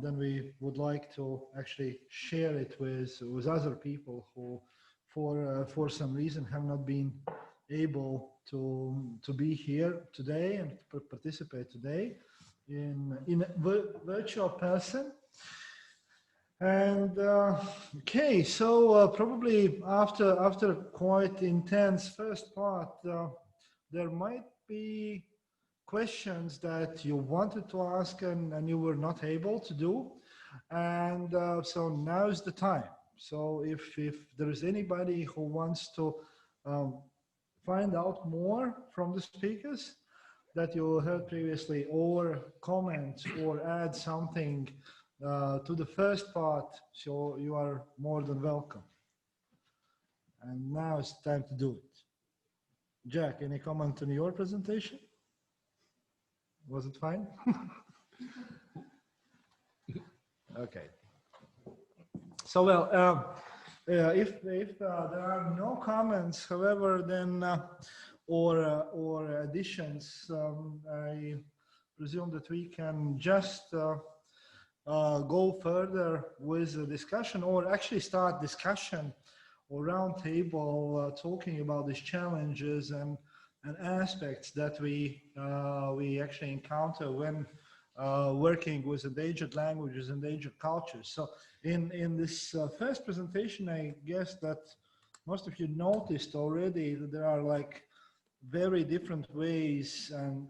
then we would like to actually share it with other people who, for some reason, have not been able to be here today and participate today in a virtual person. And okay, so probably after quite intense first part, there might be questions that you wanted to ask and you were not able to do, and so now is the time. So if there is anybody who wants to find out more from the speakers that you heard previously, or comment or add something to the first part, so you are more than welcome. And now it's time to do it. Jack, any comment on your presentation? Was it fine? Okay. So, well, if there are no comments, however, then or additions, I presume that we can just go further with the discussion, or actually start discussion or round table talking about these challenges and aspects that we actually encounter when working with endangered languages, endangered cultures. So in this first presentation, I guess that most of you noticed already that there are like very different ways and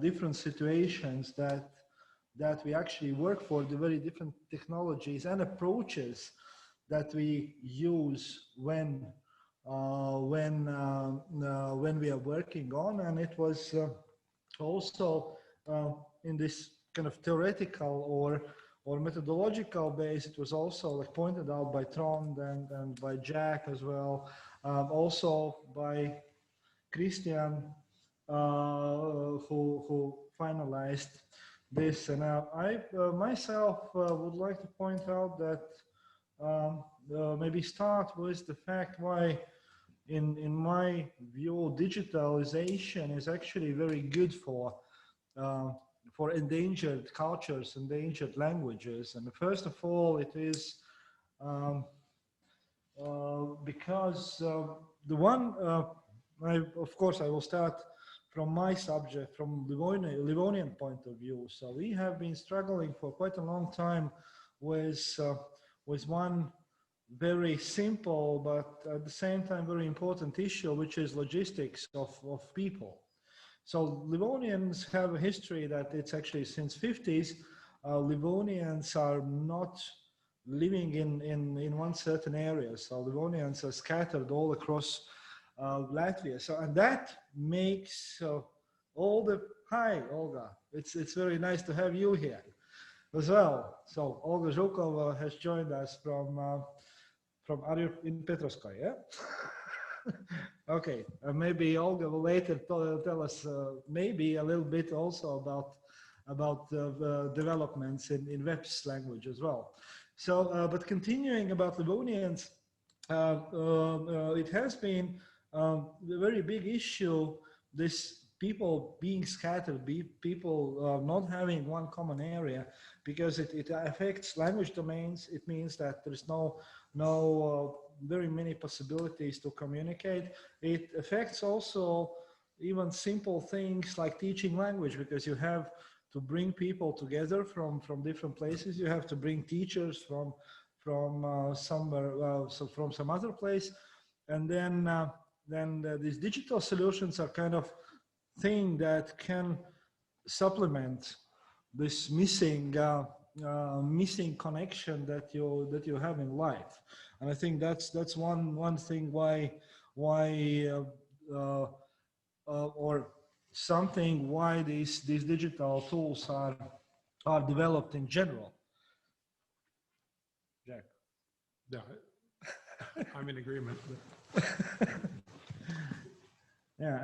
different situations that we actually work for, the very different technologies and approaches that we use when we are working on. And it was also in this kind of theoretical or methodological base, it was also like pointed out by Trond and by Jack as well, also by Christian, who finalized this. And I myself would like to point out that maybe start with the fact why, in my view, digitalization is actually very good for endangered cultures, endangered languages. And first of all, it is because the one, of course, I will start from my subject, from Livonian point of view. So we have been struggling for quite a long time with one very simple, but at the same time very important issue, which is logistics of people. So Livonians have a history that it's actually since 50s, Livonians are not living in one certain area. So Livonians are scattered all across Latvia. So, and that makes all the, hi Olga, it's very nice to have you here as well. So Olga Zhukova has joined us from are you in Petrovskoye, yeah? Okay, maybe Olga will later tell us maybe a little bit also about developments in WebS language as well. So, but continuing about Livonians, it has been a very big issue, this people being scattered, people not having one common area, because it affects language domains. It means that there's no very many possibilities to communicate. It affects also even simple things like teaching language, because you have to bring people together from different places. You have to bring teachers from somewhere, so from some other place, and then these digital solutions are kind of thing that can supplement this missing connection that you have in life. And I think that's one thing why or something why these digital tools are developed in general. Jack. Yeah, I'm in agreement. Yeah,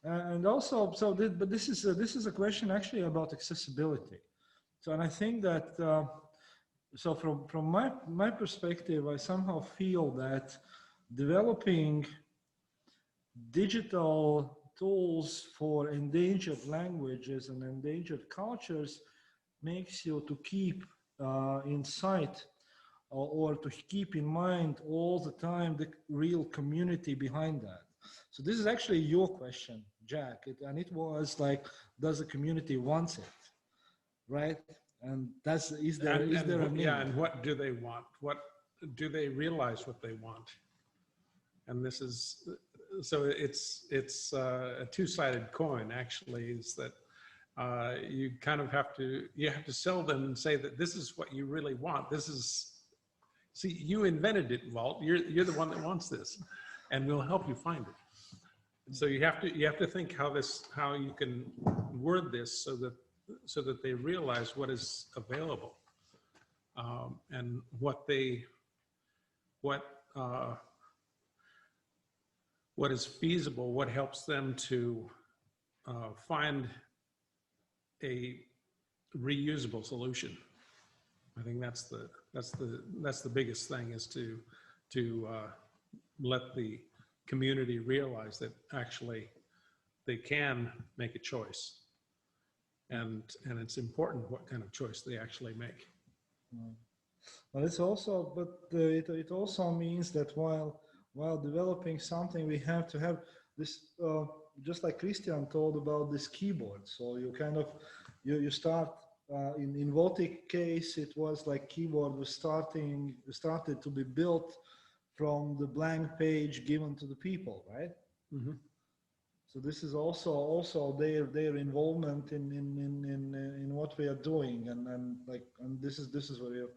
and also, so but this is a question actually about accessibility. So, and I think that so from my perspective, I somehow feel that developing digital tools for endangered languages and endangered cultures makes you to keep in sight or to keep in mind all the time the real community behind that. So this is actually your question, Jack, and it was like, does the community wants it, right? And is there a need? Yeah, and what do they want? What do they realize what they want? And this is, so it's a two-sided coin, actually, is that you kind of have to sell them and say that this is what you really want. This is, see, you invented it, Walt. You're the one that wants this, and we'll help you find it. So you have to think how you can word this so that they realize what is available, and what is feasible, what helps them to find a reusable solution. I think that's the biggest thing, is to let the community realize that actually they can make a choice, and it's important what kind of choice they actually make. But it's also, it also means that while developing something, we have to have this, just like Christian told about this keyboard. So you kind of, you start, in Baltic case, it was like keyboard was started to be built from the blank page given to the people, right? Mm-hmm. So this is also their involvement in what we are doing, and this is where you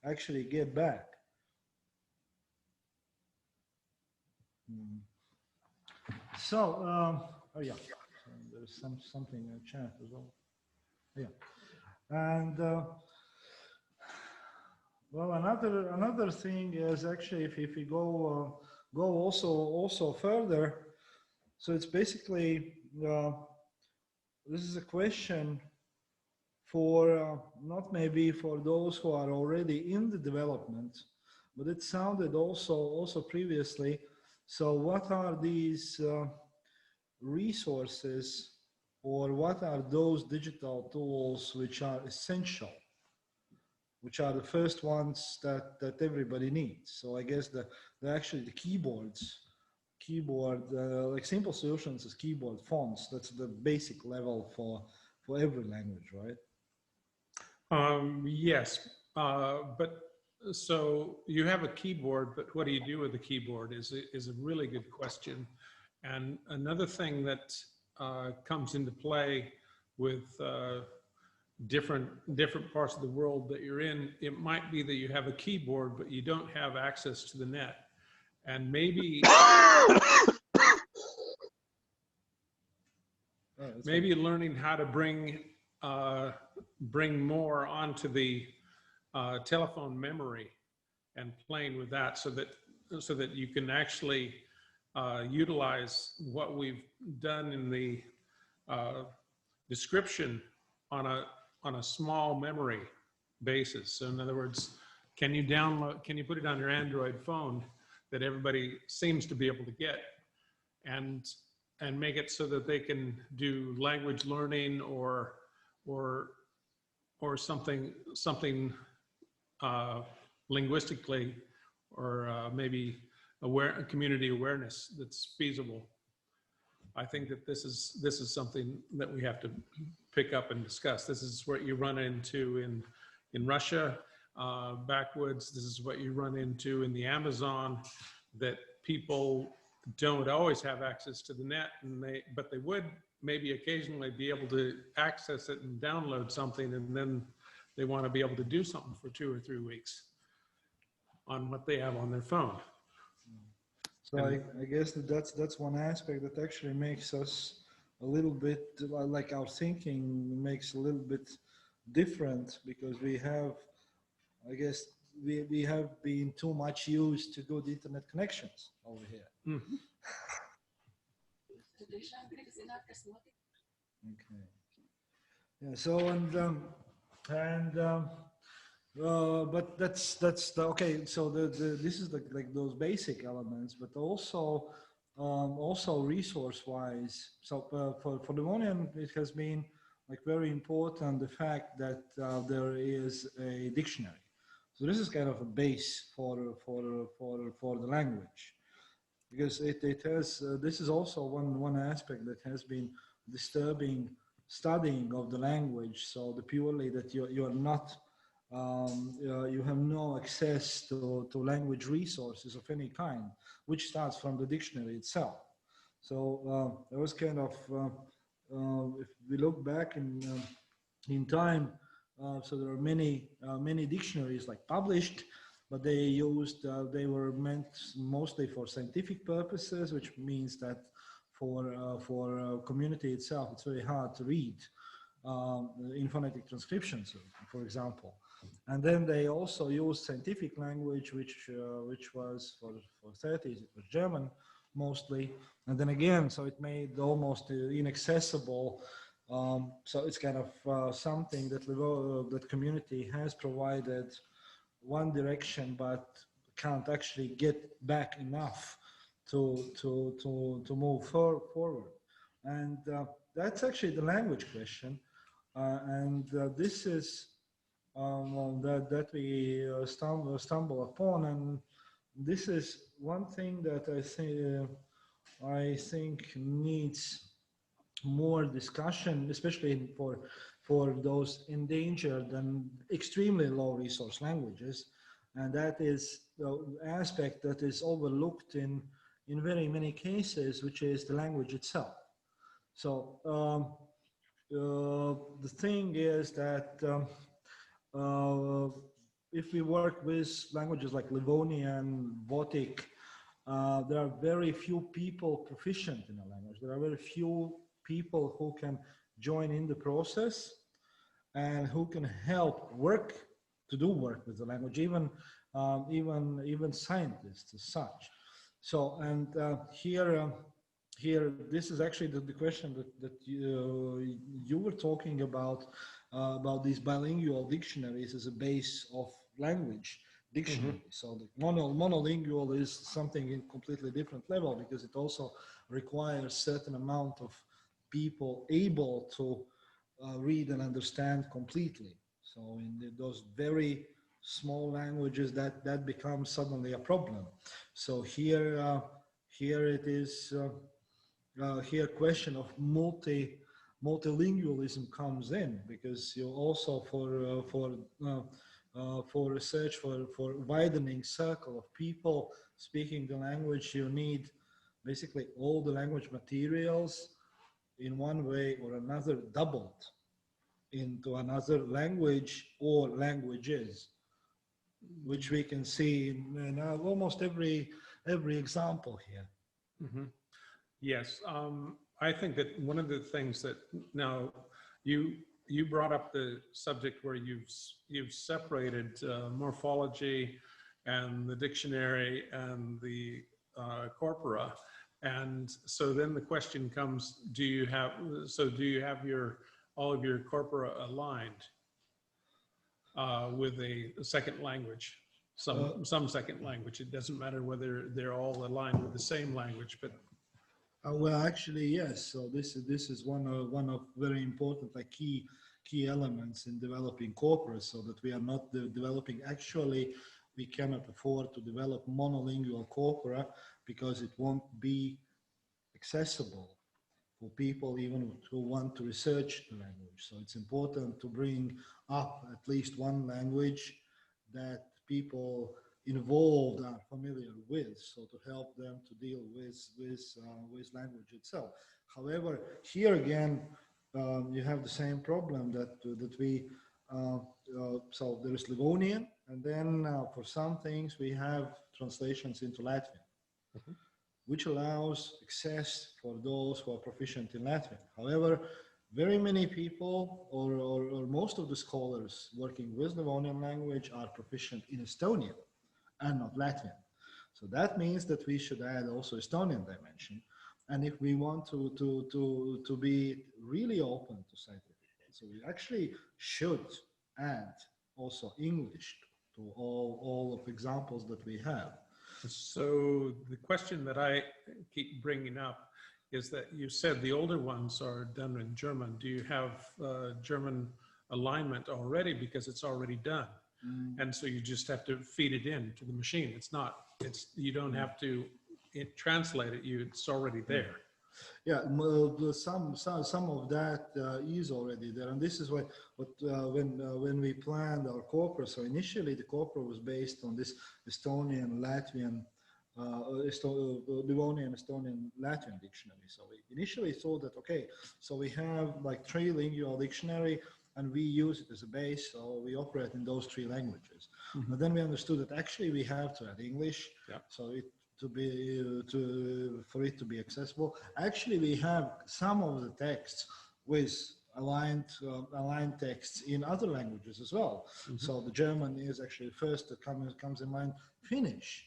actually get back. So, oh yeah, so there's something in the chat as well. Yeah, and well, another thing is actually if we go also further, so it's basically this is a question for not maybe for those who are already in the development, but it sounded also previously. So what are these resources, or what are those digital tools which are essential, which are the first ones that everybody needs? So I guess actually the keyboard, like simple solutions is keyboard, fonts. That's the basic level for every language, right? Yes, but so you have a keyboard, but what do you do with the keyboard is a really good question. And another thing that comes into play with different parts of the world that you're in, it might be that you have a keyboard, but you don't have access to the net. And maybe maybe learning how to bring more onto the telephone memory and playing with that, so that you can actually utilize what we've done in the description on a small memory basis. So in other words, can you put it on your Android phone that everybody seems to be able to get, and make it so that they can do language learning or something linguistically, or maybe community awareness that's feasible. I think that this is something that we have to pick up and discuss. This is what you run into in Russia, backwoods. This is what you run into in the Amazon, that people don't always have access to the net, but they would maybe occasionally be able to access it and download something, and then they want to be able to do something for 2 or 3 weeks on what they have on their phone. So I guess that's one aspect that actually makes us a little bit, like our thinking makes a little bit different, because we have, I guess, we have been too much used to good internet connections over here. Mm-hmm. Okay. Yeah. So but that's the, okay. So this is like those basic elements, but also resource wise. So for Livonian, it has been like very important, the fact that there is a dictionary. So this is kind of a base for the language, because it has this is also one aspect that has been disturbing studying of the language. So the purely that you are not you have no access to language resources of any kind, which starts from the dictionary itself. So there was kind of if we look back in time, so there are many dictionaries like published, but they were meant mostly for scientific purposes, which means that for community itself, it's very hard to read in phonetic transcriptions, for example. And then they also used scientific language, which was for 30s, it was German mostly. And then again, so it made almost inaccessible. So it's kind of something that that community has provided one direction, but can't actually get back enough to move forward. And that's actually the language question. And this is that we stumble upon, and this is one thing that I think needs more discussion, especially for those endangered and extremely low resource languages, and that is the aspect that is overlooked in very many cases, which is the language itself. So the thing is that if we work with languages like Livonian, Baltic, there are very few people proficient in a language. There are very few people who can join in the process and who can help to do work with the language, even scientists as such. So, and here, this is actually the question that you were talking about these bilingual dictionaries as a base of language dictionary. Mm-hmm. So the monolingual is something in completely different level, because it also requires certain amount of people able to read and understand completely. So in those very small languages, that becomes suddenly a problem. So here it is. Here question of multilingualism comes in, because you also for research for widening circle of people speaking the language, you need basically all the language materials in one way or another doubled into another language or languages, which we can see in almost every example here. Mm-hmm. Yes, I think that one of the things that now you brought up the subject where you've separated morphology and the dictionary and the corpora, and so then the question comes: do you have all of your corpora aligned with a second language? Some second language. It doesn't matter whether they're all aligned with the same language, but well, actually, yes. So this is one of very important, like key elements in developing corpora, so that we are not developing. Actually, we cannot afford to develop monolingual corpora, because it won't be accessible for people even who want to research the language. So it's important to bring up at least one language that people involved are familiar with, so to help them to deal with language itself. However, here again, you have the same problem that we so there is Livonian, and then for some things we have translations into Latvian, mm-hmm. which allows access for those who are proficient in Latvian. However, very many people or most of the scholars working with Livonian language are proficient in Estonian and not Latvian. So that means that we should add also Estonian dimension. And if we want to be really open to scientific, so we actually should add also English to all of examples that we have. So the question that I keep bringing up is that you said the older ones are done in German. Do you have German alignment already because it's already done? And so you just have to feed it in to the machine. You don't have to translate it. It's already there. Yeah, some of that is already there, and this is what when we planned our corpora. So initially, the corpora was based on this Estonian, Latvian, Livonian, Estonian, Latvian dictionary. So we initially thought that okay, so we have like 3 lingual dictionary, and we use it as a base. So we operate in those 3 languages. But then we understood that actually we have to add English. Yeah. So for it to be accessible. Actually, we have some of the texts with aligned texts in other languages as well. So the German is actually the first that comes in mind. Finnish.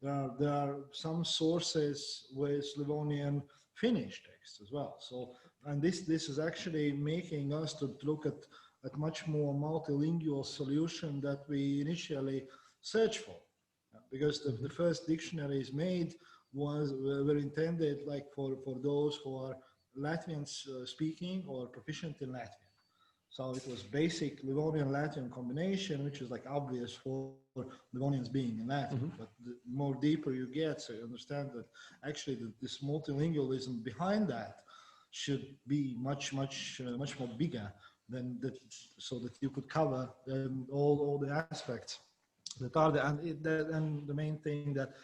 There are some sources with Livonian Finnish texts as well. So, and this is actually making us to look at much more multilingual solution that we initially searched for. Because the first dictionaries made were intended like for those who are Latvian speaking or proficient in Latvian. So it was basic Livonian Latvian combination, which is like obvious for Livonians being in Latvian. But the more deeper you get, so you understand that actually this multilingualism behind that should be much more bigger than that, so that you could cover all the aspects that are there, and the main thing that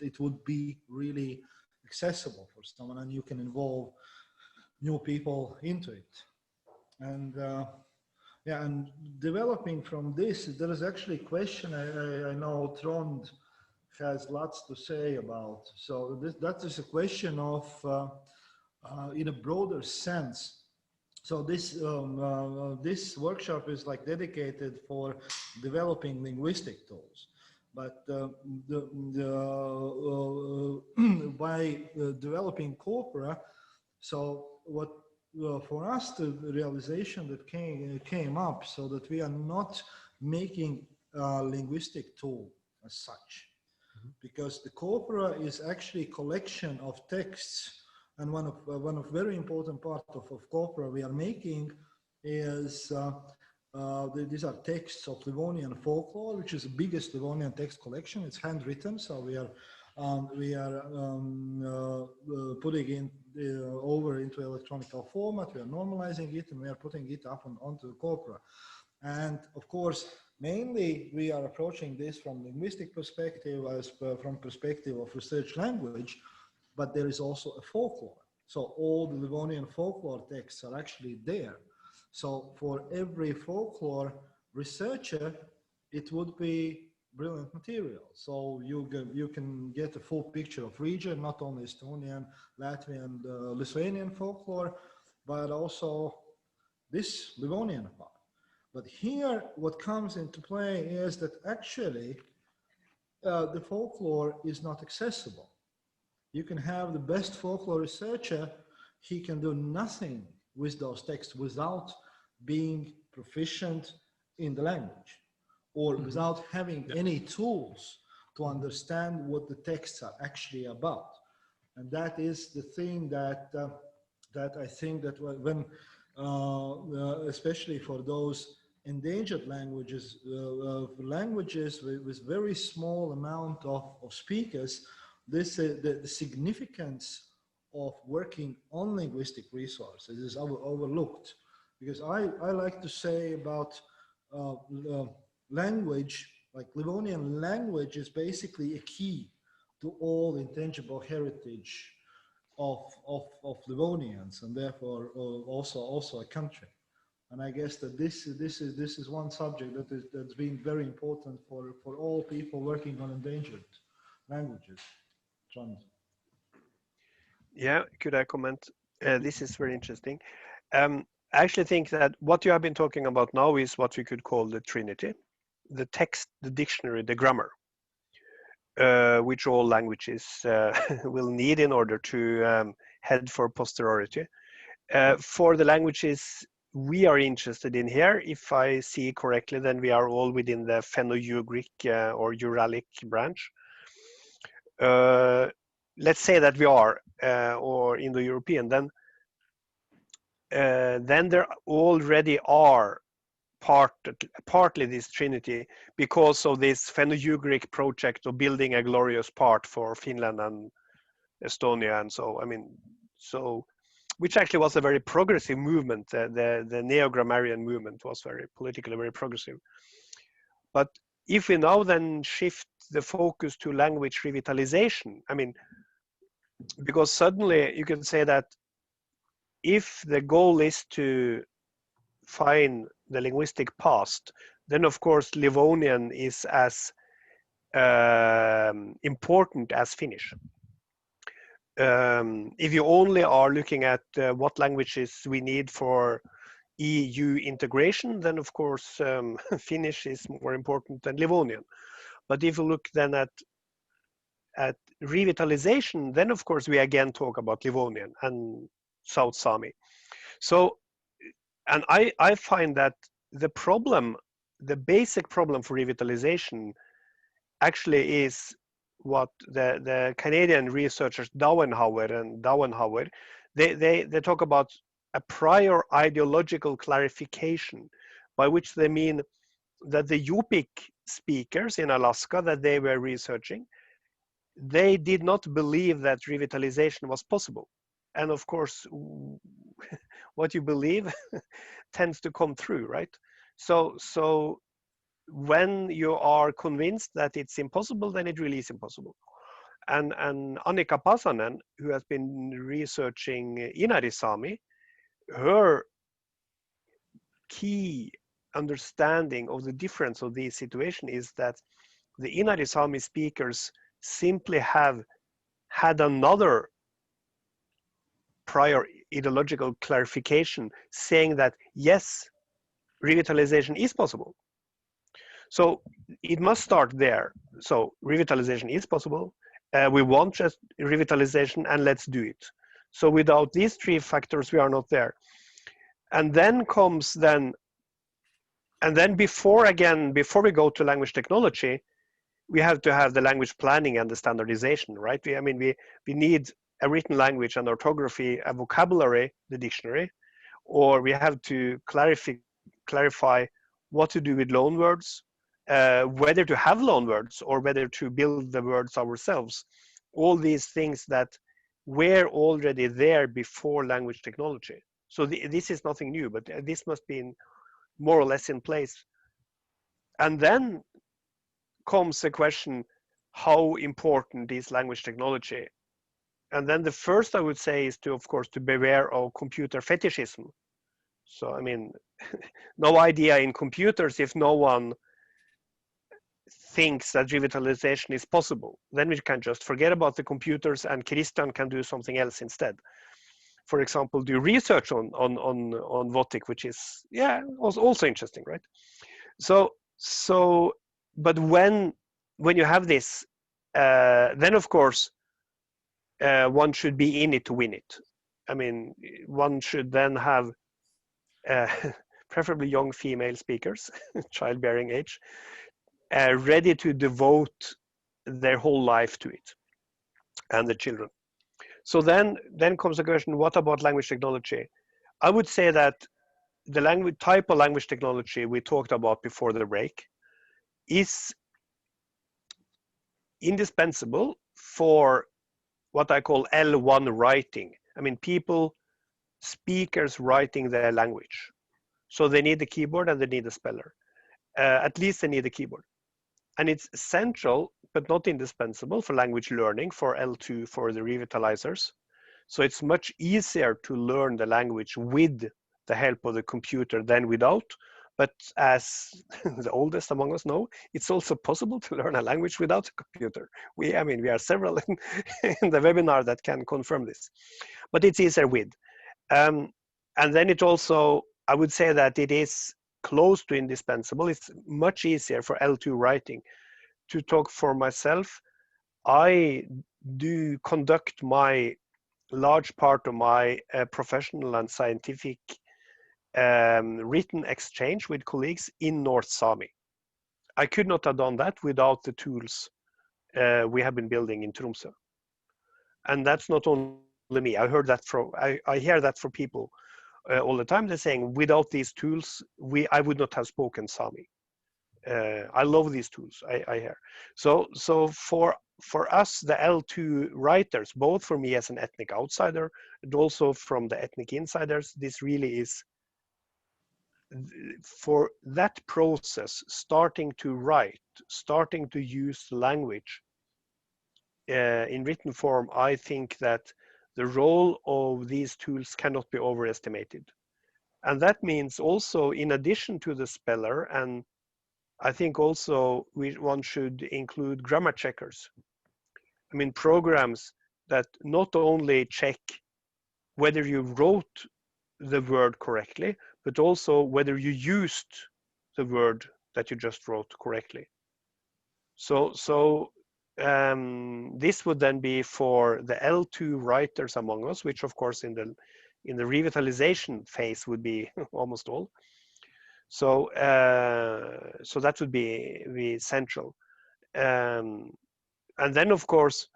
it would be really accessible for someone, and you can involve new people into it. And yeah, and developing from this, there is actually a question I know Trond has lots to say about. So that is a question of, in a broader sense. So this workshop is like dedicated for developing linguistic tools, but by developing corpora, so what for us the realization that came up, so that we are not making a linguistic tool as such, because the corpora is actually a collection of texts. And one of very important part of corpora we are making is these are texts of Livonian folklore, which is the biggest Livonian text collection. It's handwritten, so we are putting it over into electronic format. We are normalizing it, and we are putting it up onto the corpora. And of course, mainly we are approaching this from linguistic perspective, from perspective of research language. But there is also a folklore. So all the Livonian folklore texts are actually there. So for every folklore researcher, it would be brilliant material. So you can get a full picture of region, not only Estonian, Latvian, Lithuanian folklore, but also this Livonian part. But here, what comes into play is that actually the folklore is not accessible. You can have the best folklore researcher, he can do nothing with those texts without being proficient in the language, or without having any tools to understand what the texts are actually about. And that is the thing that I think that when, especially for those endangered languages, languages with very small amount of speakers, the significance of working on linguistic resources is overlooked. Because I like to say about language, like Livonian language is basically a key to all intangible heritage of Livonians, and therefore also a country. And I guess that this is one subject that's been very important for all people working on endangered languages. Trond. Yeah, could I comment? This is very interesting. I actually think that what you have been talking about now is what we could call the Trinity: the text, the dictionary, the grammar, which all languages will need in order to head for posterity. For the languages we are interested in here, if I see correctly, then we are all within the Phenno-Ugric or Uralic branch. let's say that we are, or Indo-European, then there already are partly this trinity because of this Fenno-Ugric project of building a glorious part for Finland and Estonia, and so, I mean, so, which actually was a very progressive movement. The neo-grammarian movement was very politically very progressive. But if we now then shift the focus to language revitalization, I mean, because suddenly you can say that if the goal is to find the linguistic past, then of course Livonian is as important as Finnish. If you only are looking at what languages we need for EU integration, then of course Finnish is more important than Livonian. But if you look then at revitalization, then of course we again talk about Livonian and South Sami. So, and I find that the problem, the basic problem for revitalization actually is what the Canadian researchers Dauenhauer, they talk about a prior ideological clarification, by which they mean that the Yupik speakers in Alaska that they were researching, they did not believe that revitalization was possible. And of course, what you believe tends to come through, right? So when you are convinced that it's impossible, then it really is impossible. And Annika Pasanen, who has been researching Inari Sami, her key understanding of the difference of this situation is that the Inari Sami speakers simply have had another prior ideological clarification saying that yes, revitalization is possible. So it must start there. So revitalization is possible. We want just revitalization and let's do it. So without these three factors, we are not there. And then comes then, and then before we go to language technology, we have to have the language planning and the standardization, right? We need a written language and orthography, a vocabulary, the dictionary, or we have to clarify what to do with loanwords, whether to have loanwords or whether to build the words ourselves. All these things that were already there before language technology. So this is nothing new, but this must be more or less in place. And then comes the question, how important is language technology? And then the first I would say is to, of course, to beware of computer fetishism. So, I mean, no idea in computers if no one thinks that revitalization is possible. Then we can just forget about the computers and Christian can do something else instead. For example, do research on Votic, which is, yeah, also interesting, right? So, but when you have this, then of course, one should be in it to win it. I mean, one should then have preferably young female speakers, childbearing age, ready to devote their whole life to it, and the children. So then comes the question, what about language technology? I would say that the type of language technology we talked about before the break is indispensable for what I call L1 writing. I mean, speakers writing their language. So they need the keyboard and they need the speller. At least they need the keyboard. And it's essential, but not indispensable for language learning, for L2, for the revitalizers. So it's much easier to learn the language with the help of the computer than without. But as the oldest among us know, it's also possible to learn a language without a computer. We are several in the webinar that can confirm this. But it's easier with. And then it also, I would say that it is close to indispensable. It's much easier for L2 writing. To talk for myself, I do conduct my large part of my professional and scientific written exchange with colleagues in North Sami. I could not have done that without the tools we have been building in Tromsø. And that's not only me. I heard that from, I hear that from people all the time. They're saying, without these tools, I would not have spoken Sami. I love these tools, I hear. So for us, the L2 writers, both for me as an ethnic outsider and also from the ethnic insiders, this really is, for that process, starting to write, starting to use language in written form, I think that the role of these tools cannot be overestimated. And that means also, in addition to the speller, and I think also one should include grammar checkers. I mean, programs that not only check whether you wrote the word correctly, but also whether you used the word that you just wrote correctly. So this would then be for the L2 writers among us, which of course in the revitalization phase would be almost all. So so that would be central. And then of course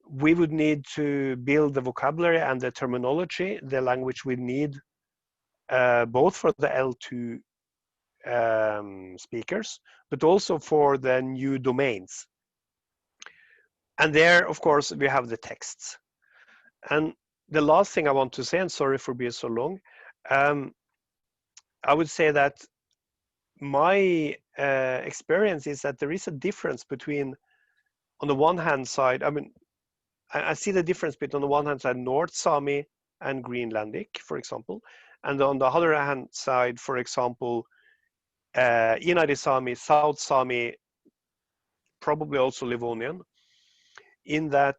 we would need to build the vocabulary and the terminology, the language we need, both for the L2 speakers, but also for the new domains. And there, of course, we have the texts. And the last thing I want to say, and sorry for being so long, I would say that my experience is that there is a difference between, on the one hand side, I mean, I see the difference between, on the one hand side, North Sami and Greenlandic, for example, and on the other hand side, for example, Inari Sami, South Sami, probably also Livonian, in that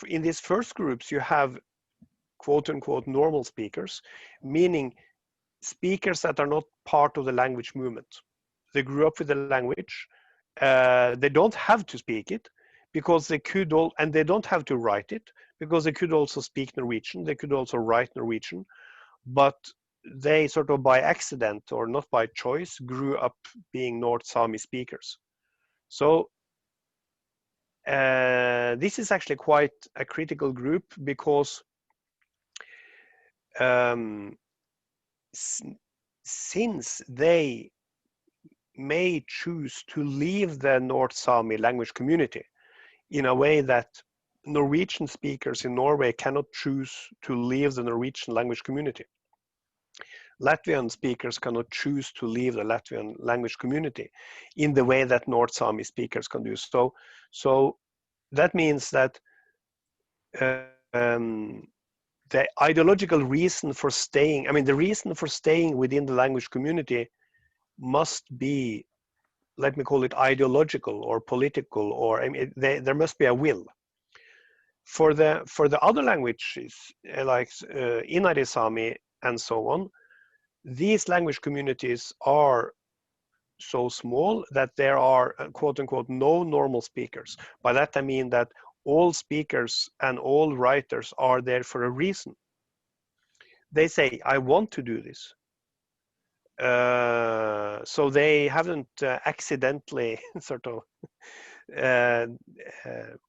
in these first groups you have quote unquote normal speakers, meaning speakers that are not part of the language movement. They grew up with the language. They don't have to speak it because they could all, and they don't have to write it because they could also speak Norwegian. They could also write Norwegian, but they sort of by accident or not by choice grew up being North Sami speakers. So this is actually quite a critical group because since they may choose to leave the North Sami language community in a way that Norwegian speakers in Norway cannot choose to leave the Norwegian language community. Latvian speakers cannot choose to leave the Latvian language community in the way that North Sami speakers can do. So that means that the ideological reason for staying, I mean, the reason for staying within the language community must be, let me call it ideological or political, or I mean, there must be a will. For the other languages, like Inari Sami and so on, these language communities are so small that there are quote unquote no normal speakers. By that I mean that all speakers and all writers are there for a reason. They say, I want to do this. So they haven't accidentally sort of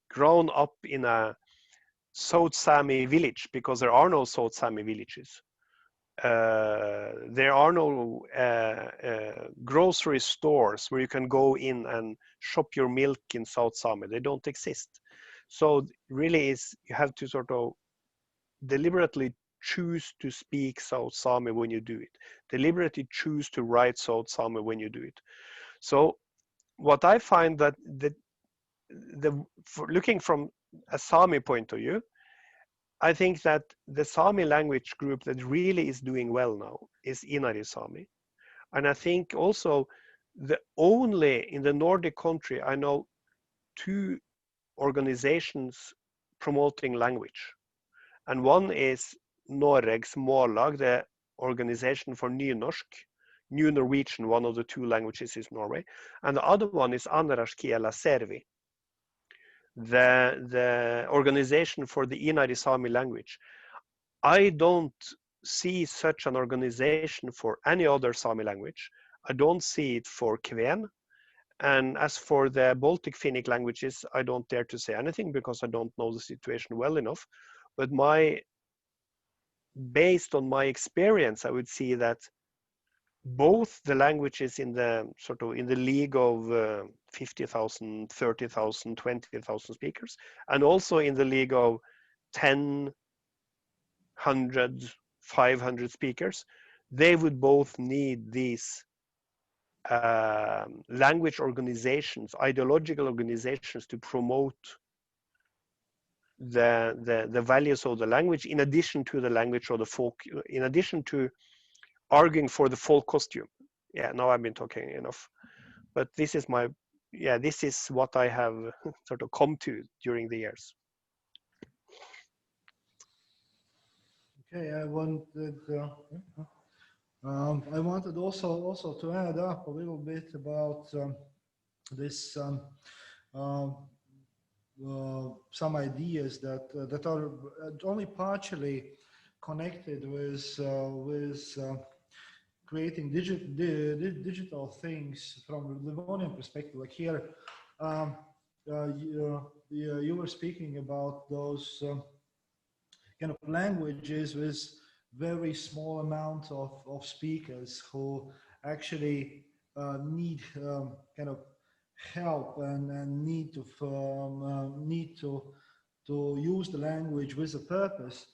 grown up in a South Sami village, because there are no South Sami villages. There are no grocery stores where you can go in and shop your milk in South Sami. They don't exist. So really is, you have to sort of deliberately choose to speak South Sami when you do it. Deliberately choose to write South Sami when you do it. So what I find that for looking from a Sami point of view, I think that the Sami language group that really is doing well now is Inari Sami. And I think also the only, in the Nordic country, I know 2 organizations promoting language. And one is Norreg's Mållag, the organization for Nynorsk, New Norwegian, one of the 2 languages is Norway. And the other one is Anarashkiela Servi, the organization for the Inari Sami language. I don't see such an organization for any other Sami language. I don't see it for Kven. And as for the Baltic Finnic languages, I don't dare to say anything because I don't know the situation well enough. But based on my experience, I would see that both the languages in the league of 50,000, 30,000, 20,000 speakers, and also in the league of 10, 100, 500 speakers, they would both need these language organizations, ideological organizations, to promote the values of the language, in addition to the language of the folk, in addition to arguing for the folk costume. Yeah, now I've been talking enough, but this is this is what I have sort of come to during the years. Okay, I wanted also to add up a little bit about this some ideas that are only partially connected with creating digital things from the Livonian perspective. Like here, you were speaking about those kind of languages with very small amount of speakers who actually need kind of help and need to use the language with a purpose.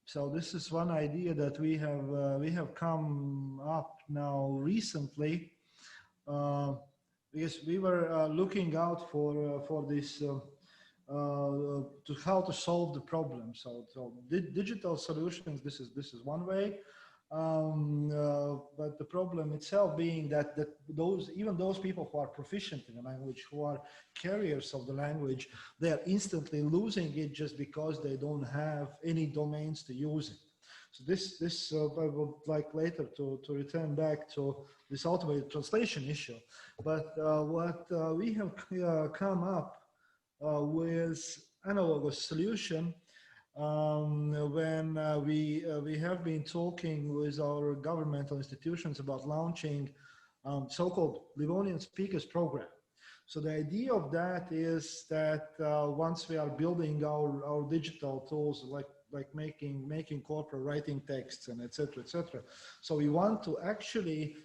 So this is one idea that we have come up now recently, because we were looking out for this to how to solve the problem. So digital solutions, this is one way, but the problem itself being that even those people who are proficient in the language, who are carriers of the language, they are instantly losing it just because they don't have any domains to use it. So this I would like later to return back to this automated translation issue. But what we have come up with analogous solution when we have been talking with our governmental institutions about launching so-called Livonian speakers program. So the idea of that is that once we are building our digital tools, like making corporate writing texts and etc. So we want to actually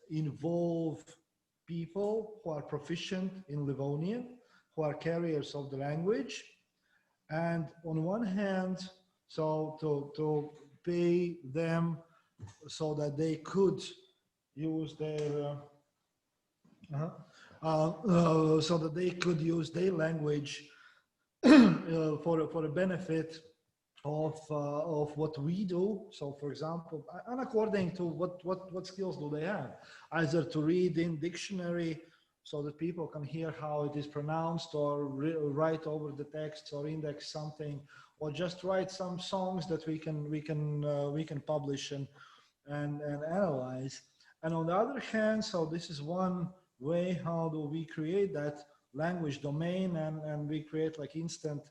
involve people who are proficient in Livonian, who are carriers of the language, and on one hand, so to pay them so that they could use their so that they could use their language for the benefit of what we do. So for example, and according to what skills do they have, either to read in dictionary so that people can hear how it is pronounced, or write over the text, or index something, or just write some songs that we can publish and analyze. And on the other hand, so this is one way how do we create that language domain, and we create like instant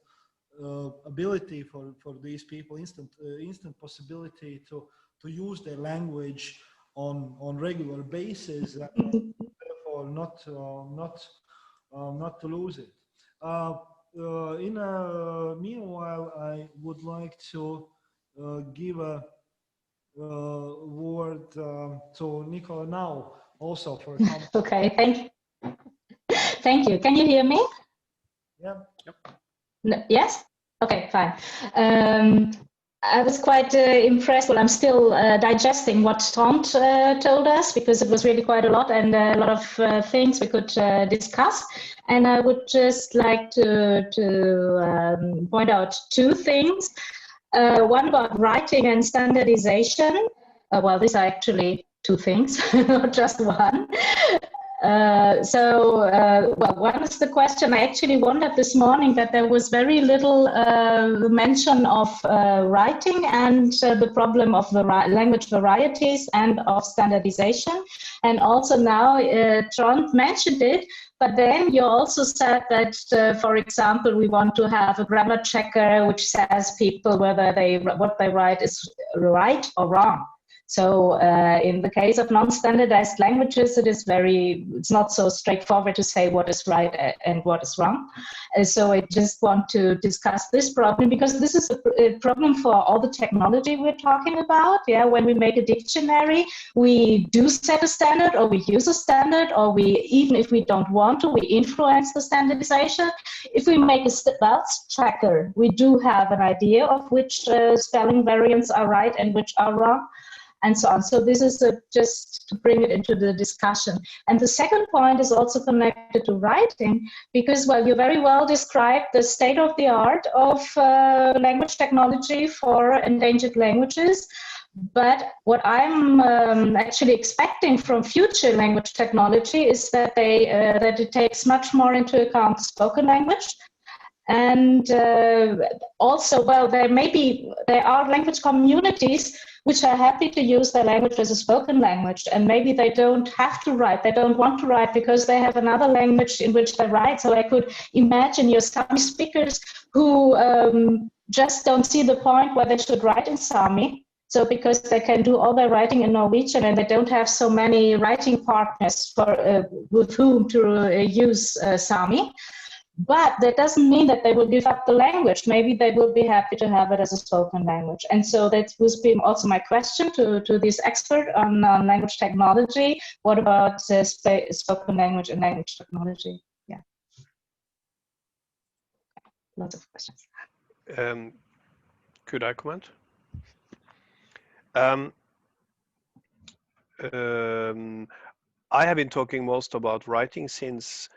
ability for these people, instant possibility to use their language on regular basis, and therefore not to lose it. In a meanwhile, I would like to give a word to Nicola now also for a comment. Okay, thank you. Can you hear me? Yeah. Yep. No, yes? Okay, fine. I was quite impressed. Well, I'm still digesting what Trond told us, because it was really quite a lot, and a lot of things we could discuss. And I would just like to point out two things. One about writing and standardization. Well, these are actually two things, not just one. Well, one is the question. I actually wondered this morning that there was very little mention of writing and the problem of language varieties and of standardization. And also now Trond mentioned it, but then you also said that, for example, we want to have a grammar checker which says people whether what they write is right or wrong. So in the case of non-standardized languages, it's not so straightforward to say what is right and what is wrong. So I just want to discuss this problem, because this is a problem for all the technology we're talking about. Yeah, when we make a dictionary, we do set a standard, or we use a standard, or even if we don't want to, we influence the standardization. If we make a Valts tracker, we do have an idea of which spelling variants are right and which are wrong, and so on. So this is just to bring it into the discussion. And the second point is also connected to writing, because, well, you very well described the state of the art of language technology for endangered languages. But what I'm actually expecting from future language technology is that that it takes much more into account spoken language. And also, well, there are language communities which are happy to use their language as a spoken language, and maybe they don't have to write, they don't want to write because they have another language in which they write. So I could imagine your Sami speakers who just don't see the point where they should write in Sami. So because they can do all their writing in Norwegian, and they don't have so many writing partners with whom to use Sami. But that doesn't mean that they will give up the language. Maybe they will be happy to have it as a spoken language. And so that was also my question to this expert on language technology. What about spoken language and language technology? Yeah. Lots of questions. Could I comment? I have been talking most about writing since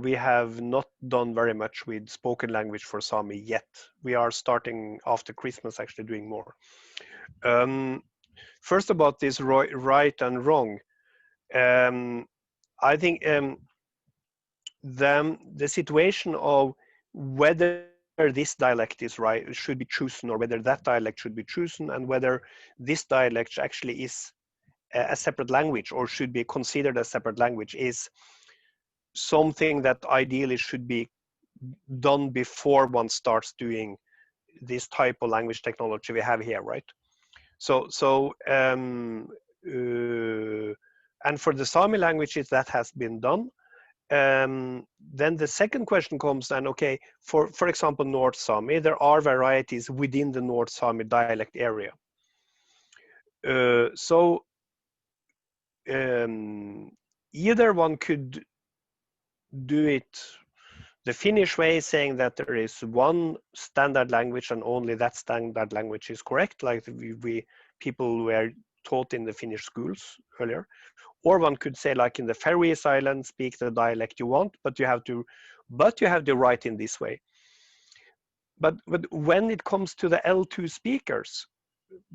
we have not done very much with spoken language for Sami yet. We are starting after Christmas actually doing more. First, about this right and wrong. I think the situation of whether this dialect is right should be chosen, or whether that dialect should be chosen, and whether this dialect actually is a separate language or should be considered a separate language, is something that ideally should be done before one starts doing this type of language technology we have here, right? And for the Sami languages, that has been done. Then the second question comes then, okay, for example, North Sami, there are varieties within the North Sami dialect area. Either one could do it the Finnish way, saying that there is one standard language and only that standard language is correct, like people were taught in the Finnish schools earlier. Or one could say, like in the Faroese Islands, speak the dialect you want, but you have to write in this way. But when it comes to the L2 speakers,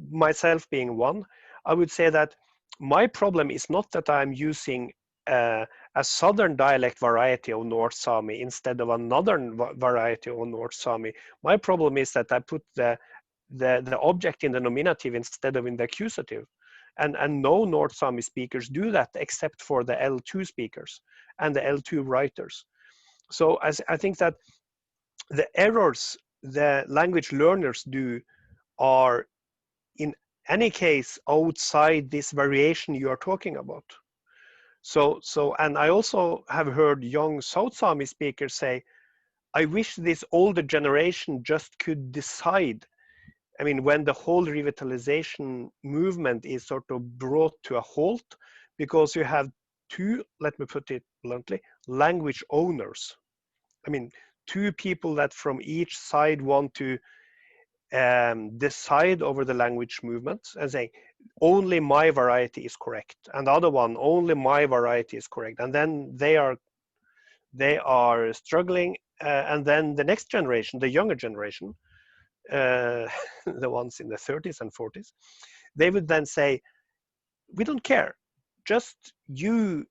myself being one, I would say that my problem is not that I'm using a southern dialect variety of North Sami instead of another variety of North Sami. My problem is that I put the object in the nominative instead of in the accusative. And no North Sami speakers do that except for the L2 speakers and the L2 writers. So I think that the errors the language learners do are in any case outside this variation you are talking about. So and I also have heard young South Sami speakers say, I wish this older generation just could decide. I mean, when the whole revitalization movement is sort of brought to a halt, because you have two, let me put it bluntly, language owners. I mean, two people that from each side want to decide over the language movement and say, only my variety is correct, and the other one, only my variety is correct. And then they are struggling, and then the next generation, the younger generation, the ones in the 30s and 40s, they would then say, we don't care, just you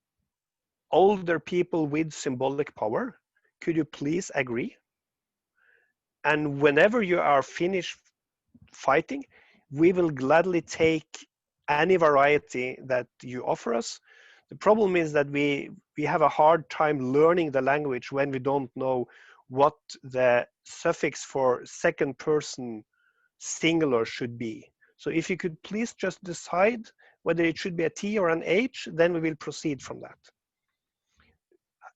older people with symbolic power, could you please agree? And whenever you are finished fighting, we will gladly take any variety that you offer us. The problem is that we have a hard time learning the language when we don't know what the suffix for second person singular should be. So if you could please just decide whether it should be a T or an H, then we will proceed from that.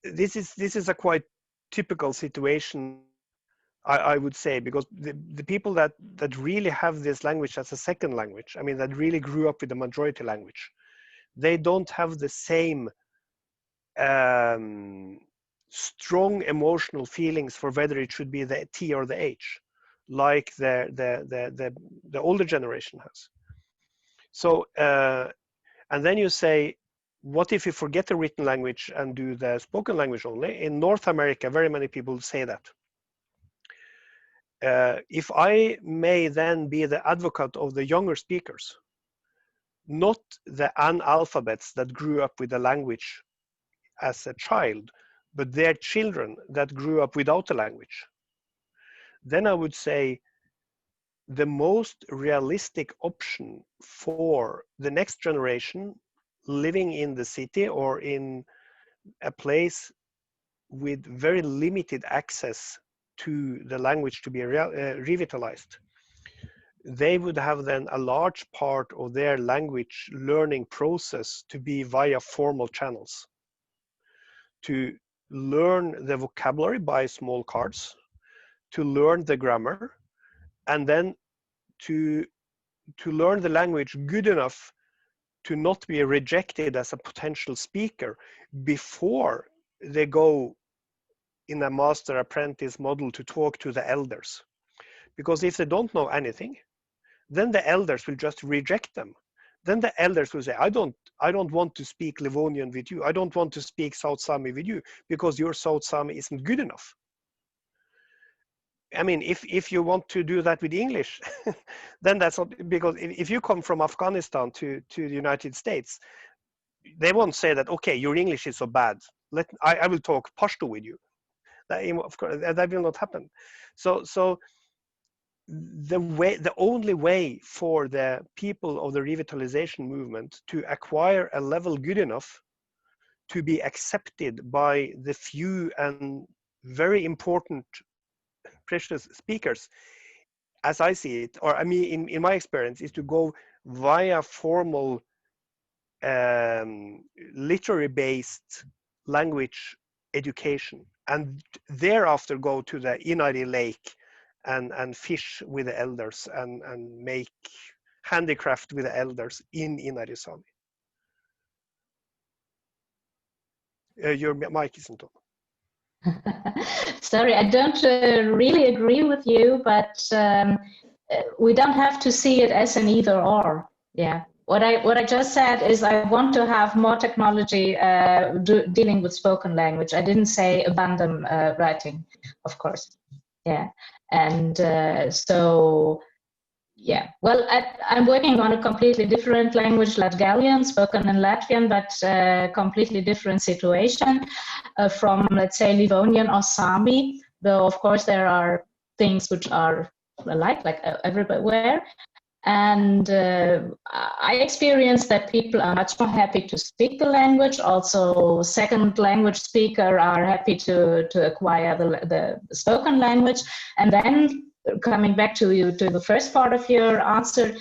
This is a quite typical situation, I would say, because the people that really have this language as a second language, I mean, that really grew up with the majority language, they don't have the same strong emotional feelings for whether it should be the T or the H, like the older generation has. So, and then you say, what if you forget the written language and do the spoken language only? In North America, very many people say that. If I may then be the advocate of the younger speakers, not the analphabets that grew up with the language as a child, but their children that grew up without the language, then I would say the most realistic option for the next generation living in the city or in a place with very limited access to the language to be revitalized, they would have then a large part of their language learning process to be via formal channels, to learn the vocabulary by small cards, to learn the grammar, and then to learn the language good enough to not be rejected as a potential speaker before they go in a master apprentice model to talk to the elders. Because if they don't know anything, then the elders will just reject them. Then the elders will say, I don't want to speak Livonian with you. I don't want to speak South Sami with you because your South Sami isn't good enough. I mean, if you want to do that with English, then that's not, because if you come from Afghanistan to the United States, they won't say that, okay, your English is so bad. I will talk Pashto with you. That, of course, that will not happen. So the only way for the people of the revitalization movement to acquire a level good enough to be accepted by the few and very important precious speakers, as I see it, or I mean, in my experience, is to go via formal literary-based language education, and thereafter go to the Inari Lake and fish with the elders and make handicraft with the elders in Inari Sami. Your mic isn't on. Sorry, I don't really agree with you, but we don't have to see it as an either or. Yeah. What I just said is I want to have more technology dealing with spoken language. I didn't say abandon writing, of course. Yeah. And so, yeah. Well, I'm working on a completely different language, Latgalian, spoken in Latvian, but completely different situation from, let's say, Livonian or Sami, though, of course, there are things which are alike, like everywhere. And I experienced that people are much more happy to speak the language. Also, second language speaker are happy to acquire the spoken language. And then coming back to the first part of your answer,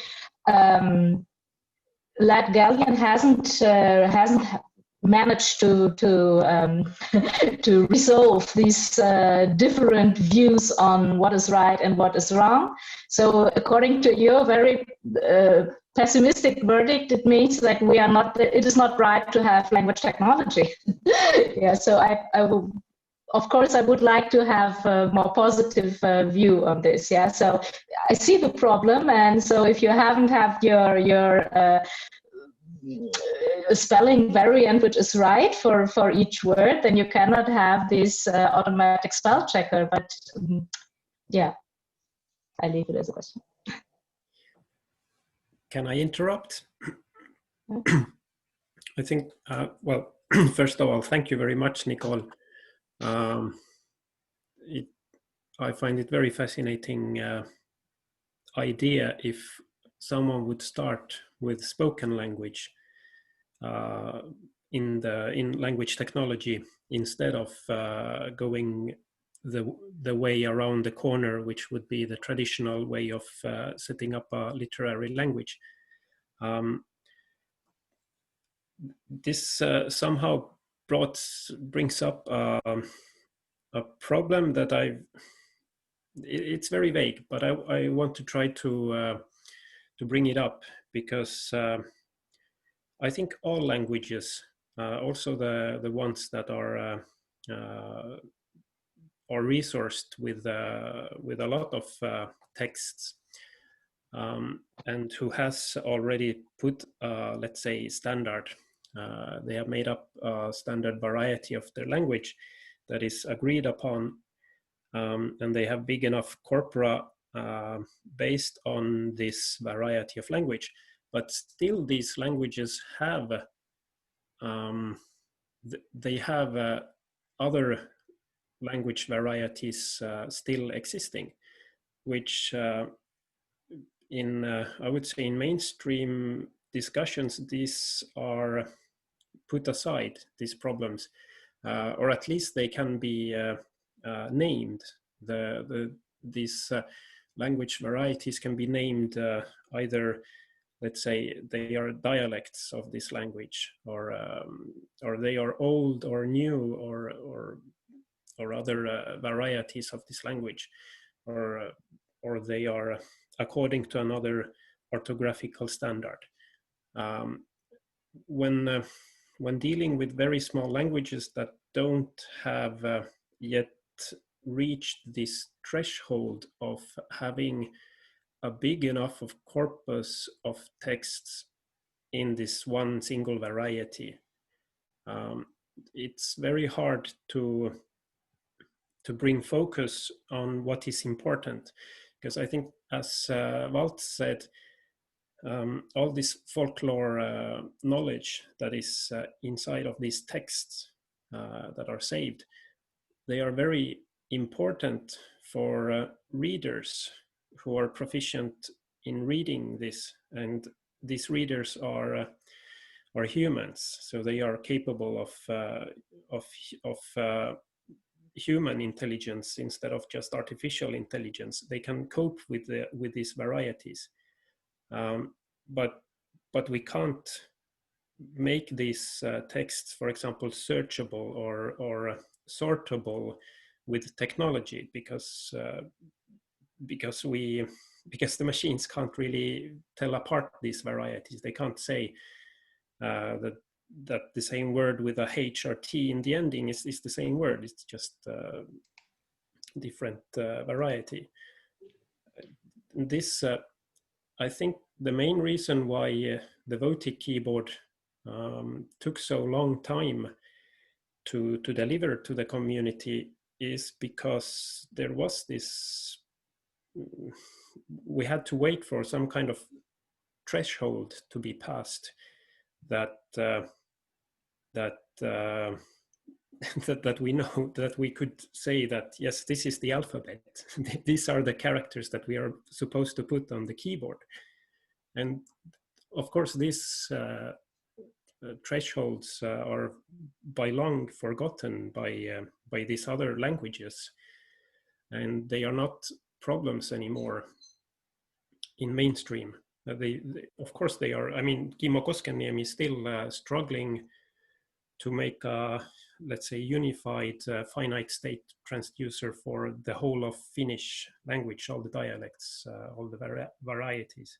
Latgalian hasn't managed to to resolve these different views on what is right and what is wrong. So according to your very pessimistic verdict, it means that we are not, it is not right to have language technology. Yeah, so I will, of course, I would like to have a more positive view on this. Yeah, so I see the problem, and so if you haven't had your spelling variant which is right for each word, then you cannot have this automatic spell checker. But yeah, I leave it as a question. Can I interrupt? I think, well, first of all, thank you very much, Nicole. I find it very fascinating idea if someone would start with spoken language in language technology instead of going the way around the corner, which would be the traditional way of setting up a literary language. This somehow brings up a problem that it's very vague, but I want to try to bring it up, because I think all languages, also the ones that are resourced with a lot of texts, and who has already put, let's say, standard. They have made up a standard variety of their language that is agreed upon, and they have big enough corpora based on this variety of language. But still, these languages have they have other language varieties still existing, which I would say in mainstream discussions, these are put aside, these problems, or at least they can be named. These language varieties can be named either, let's say, they are dialects of this language, or they are old or new, or other varieties of this language, or they are according to another orthographical standard. When dealing with very small languages that don't have yet reached this threshold of having a big enough of corpus of texts in this one single variety, it's very hard to bring focus on what is important. Because I think, as Valts said, all this folklore knowledge that is inside of these texts that are saved, they are very important for readers who are proficient in reading this. And these readers are humans, so they are capable of human intelligence instead of just artificial intelligence. They can cope with these varieties, but we can't make these texts, for example, searchable or sortable with technology, because the machines can't really tell apart these varieties. They can't say that the same word with a H or T in the ending is the same word. It's just different variety. This, I think, the main reason why the Votic keyboard took so long time to deliver to the community is because there was this, we had to wait for some kind of threshold to be passed that we know, that we could say that, yes, this is the alphabet. These are the characters that we are supposed to put on the keyboard. And of course, these thresholds are by long forgotten by these other languages, and they are not problems anymore in mainstream. Of course they are. I mean, Kimmo Koskenniemi is still struggling to make a, let's say, unified finite state transducer for the whole of Finnish language, all the dialects, all the varieties.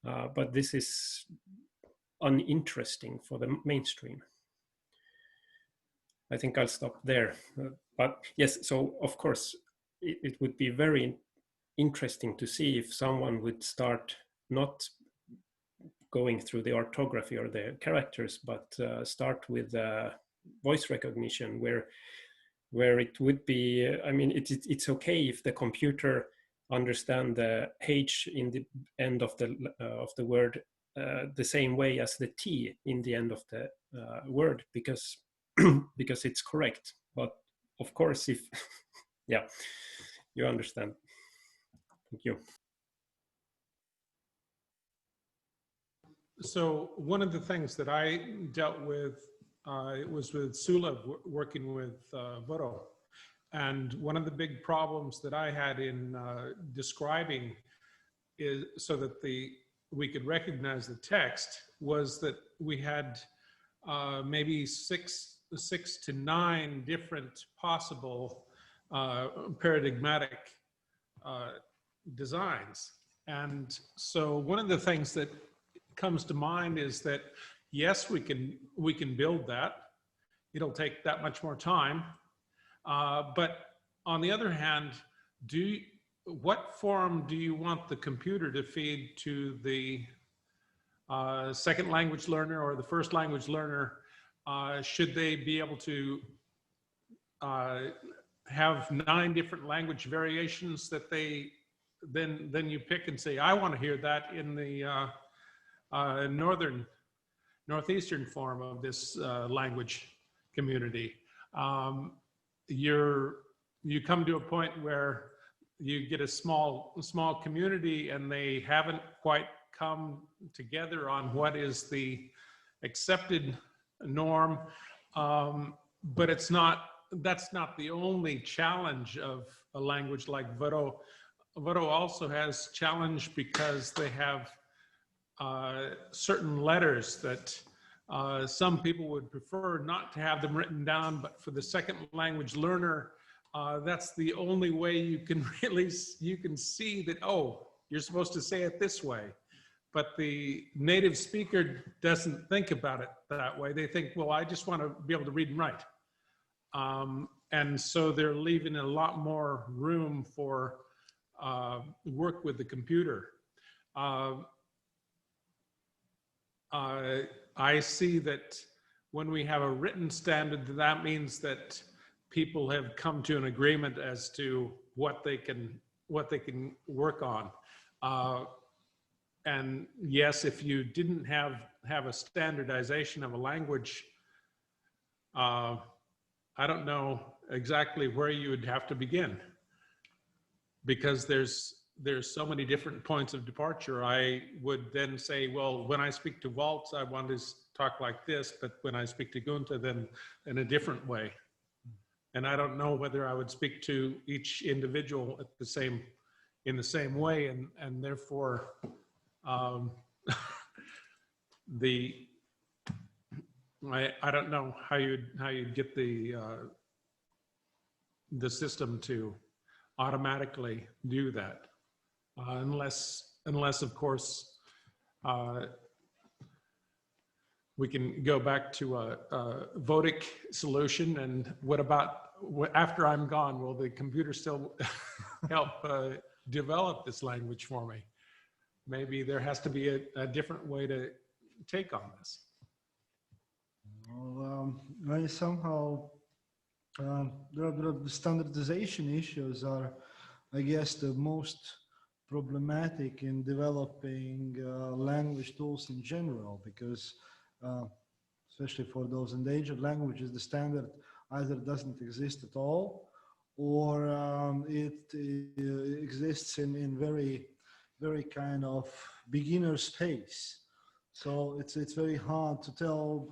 But this is uninteresting for the mainstream. I think I'll stop there. But yes, so of course, it would be very interesting to see if someone would start not going through the orthography or the characters, but start with voice recognition, where it would be, I mean, it's okay if the computer understand the H in the end of the word the same way as the T in the end of the word, because because it's correct. But of course, if yeah, you understand. Thank you. So one of the things that I dealt with was with Sulev, working with Voro. And one of the big problems that I had in describing is so that we could recognize the text was that we had maybe six to nine different possible paradigmatic designs. And so one of the things that comes to mind is that, yes, we can build that. It'll take that much more time. But on the other hand, what form do you want the computer to feed to the second language learner or the first language learner? Should they be able to have 9 different language variations that they then you pick and say, I want to hear that in the northeastern form of this language community. You come to a point where you get a small community and they haven't quite come together on what is the accepted norm, but that's not the only challenge of a language like Vodo. Vodo also has challenge because they have certain letters that some people would prefer not to have them written down, but for the second language learner, that's the only way you can see that, oh, you're supposed to say it this way. But the native speaker doesn't think about it that way. They think, well, I just want to be able to read and write. And so they're leaving a lot more room for work with the computer. I see that when we have a written standard, that means that people have come to an agreement as to what they can work on. And yes, if you didn't have a standardization of a language, I don't know exactly where you would have to begin, because there's so many different points of departure. I would then say, well, when I speak to Valts, I want to talk like this, but when I speak to Gunta, then in a different way. And I don't know whether I would speak to each individual in the same way, and therefore I don't know how you'd get the system to automatically do that, unless of course we can go back to a Vodic solution. And what about after I'm gone? Will the computer still help develop this language for me? Maybe there has to be a different way to take on this. Well, somehow the standardization issues are, I guess, the most problematic in developing language tools in general, because especially for those endangered languages, the standard either doesn't exist at all, or it exists in very kind of beginner space. So it's very hard to tell.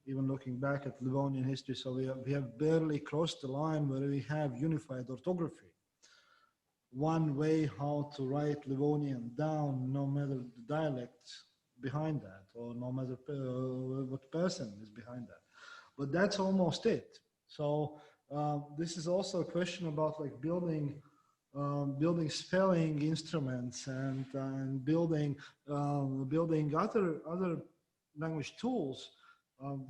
Even looking back at Livonian history, so we have barely crossed the line where we have unified orthography. One way how to write Livonian down, no matter the dialect behind that, or no matter what person is behind that. But that's almost it. So this is also a question about like building spelling instruments and building other language tools.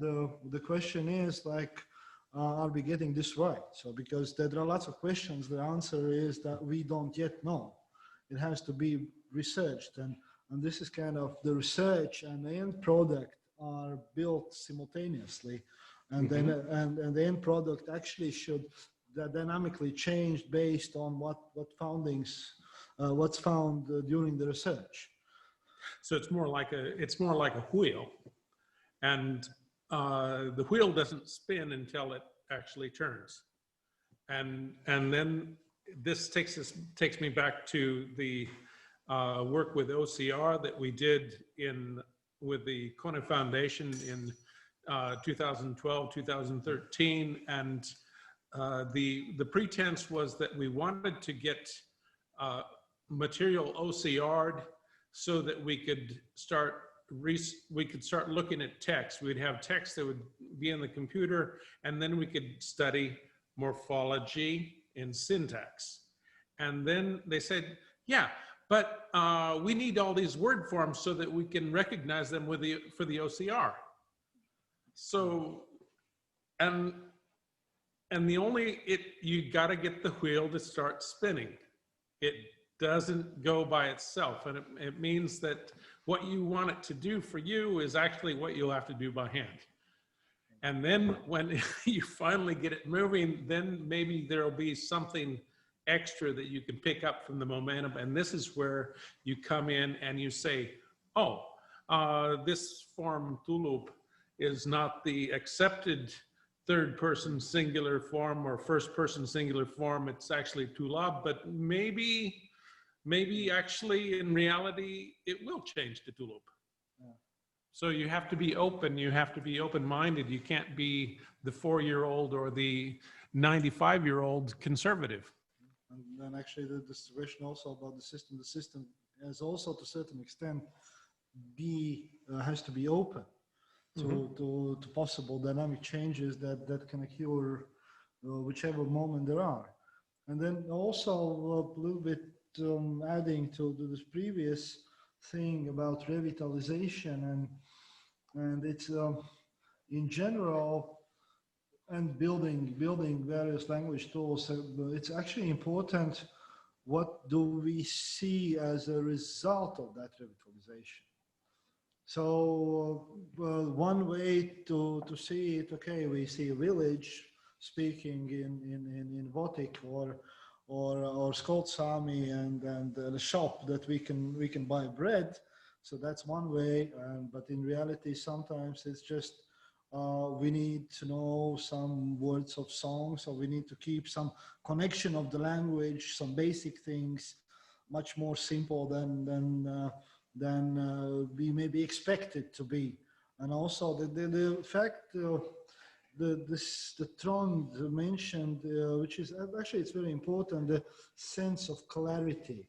The question is like, are we getting this right? So because there are lots of questions, the answer is that we don't yet know. It has to be researched, and this is kind of the research and the end product are built simultaneously, and then and the end product actually should dynamically change based on what's found during the research. So it's more like a wheel, and the wheel doesn't spin until it actually turns, and then this takes me back to the work with OCR that we did with the Kone Foundation in 2012, 2013, and the pretense was that we wanted to get material OCR'd so that we could start looking at text. We'd have text that would be in the computer, and then we could study morphology and syntax. And then they said, yeah, but we need all these word forms so that we can recognize them for the OCR. So, and you got to get the wheel to start spinning. It doesn't go by itself, and it means that what you want it to do for you is actually what you'll have to do by hand. And then when you finally get it moving, then maybe there'll be something extra that you can pick up from the momentum. And this is where you come in and you say, oh, this form tulip is not the accepted third person singular form or first person singular form. It's actually tulab, but maybe actually in reality, it will change to tulip. Yeah. So you have to be open, you have to be open-minded. You can't be the 4-year-old or the 95-year-old conservative. And then actually this question also about the system has also to a certain extent has to be open to possible dynamic changes that can occur whichever moment there are. And then also a little bit adding to this previous thing about revitalization and it's in general and building various language tools. It's actually important what do we see as a result of that revitalization. So one way to see it, okay, we see a village speaking in Votic or Skoltsami and a shop that we can buy bread. So that's one way, but in reality sometimes it's just we need to know some words of songs, or we need to keep some connection of the language, some basic things, much more simple than we may be expected to be. And also the fact the Trond mentioned, which is actually it's very important, the sense of clarity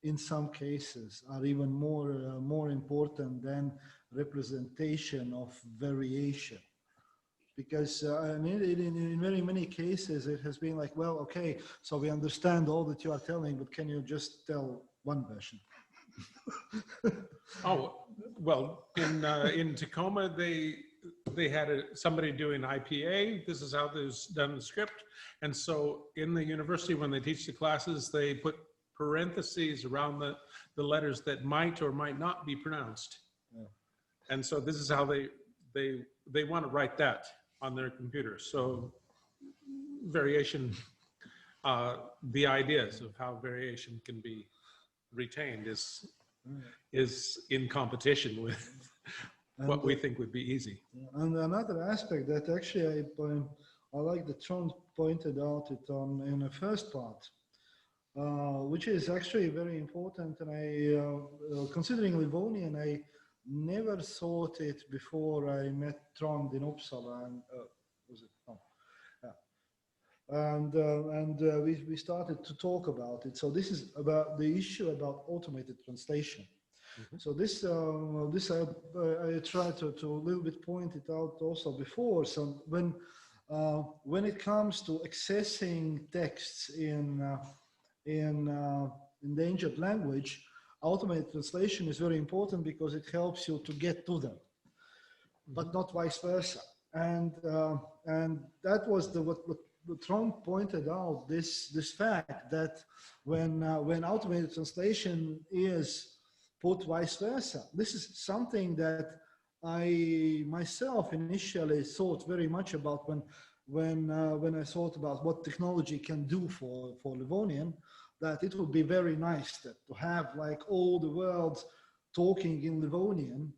in some cases are even more important than representation of variation. Because in very many cases it has been like, well, okay, so we understand all that you are telling, but can you just tell one version? Oh, well, in Tacoma, they had somebody doing IPA. This is how it was done in the script. And so in the university, when they teach the classes, they put parentheses around the letters that might or might not be pronounced. Yeah. And so this is how they want to write that on their computer. So variation, the ideas of how variation can be retained is in competition with what we think would be easy. And another aspect that actually I like that Trond pointed out it in the first part, which is actually very important. And I, considering Livonian, I never thought it before I met Trond in Uppsala. And was it? Oh, yeah. And we started to talk about it. So this is about the issue about automated translation. Mm-hmm. So this I tried to a little bit point it out also before. So when it comes to accessing texts in endangered language, automated translation is very important because it helps you to get to them, but not vice versa. And that was what Trond pointed out, this fact that when automated translation is put vice versa, this is something that I myself initially thought very much about when I thought about what technology can do for Livonian, that it would be very nice to have like all the world talking in Livonian,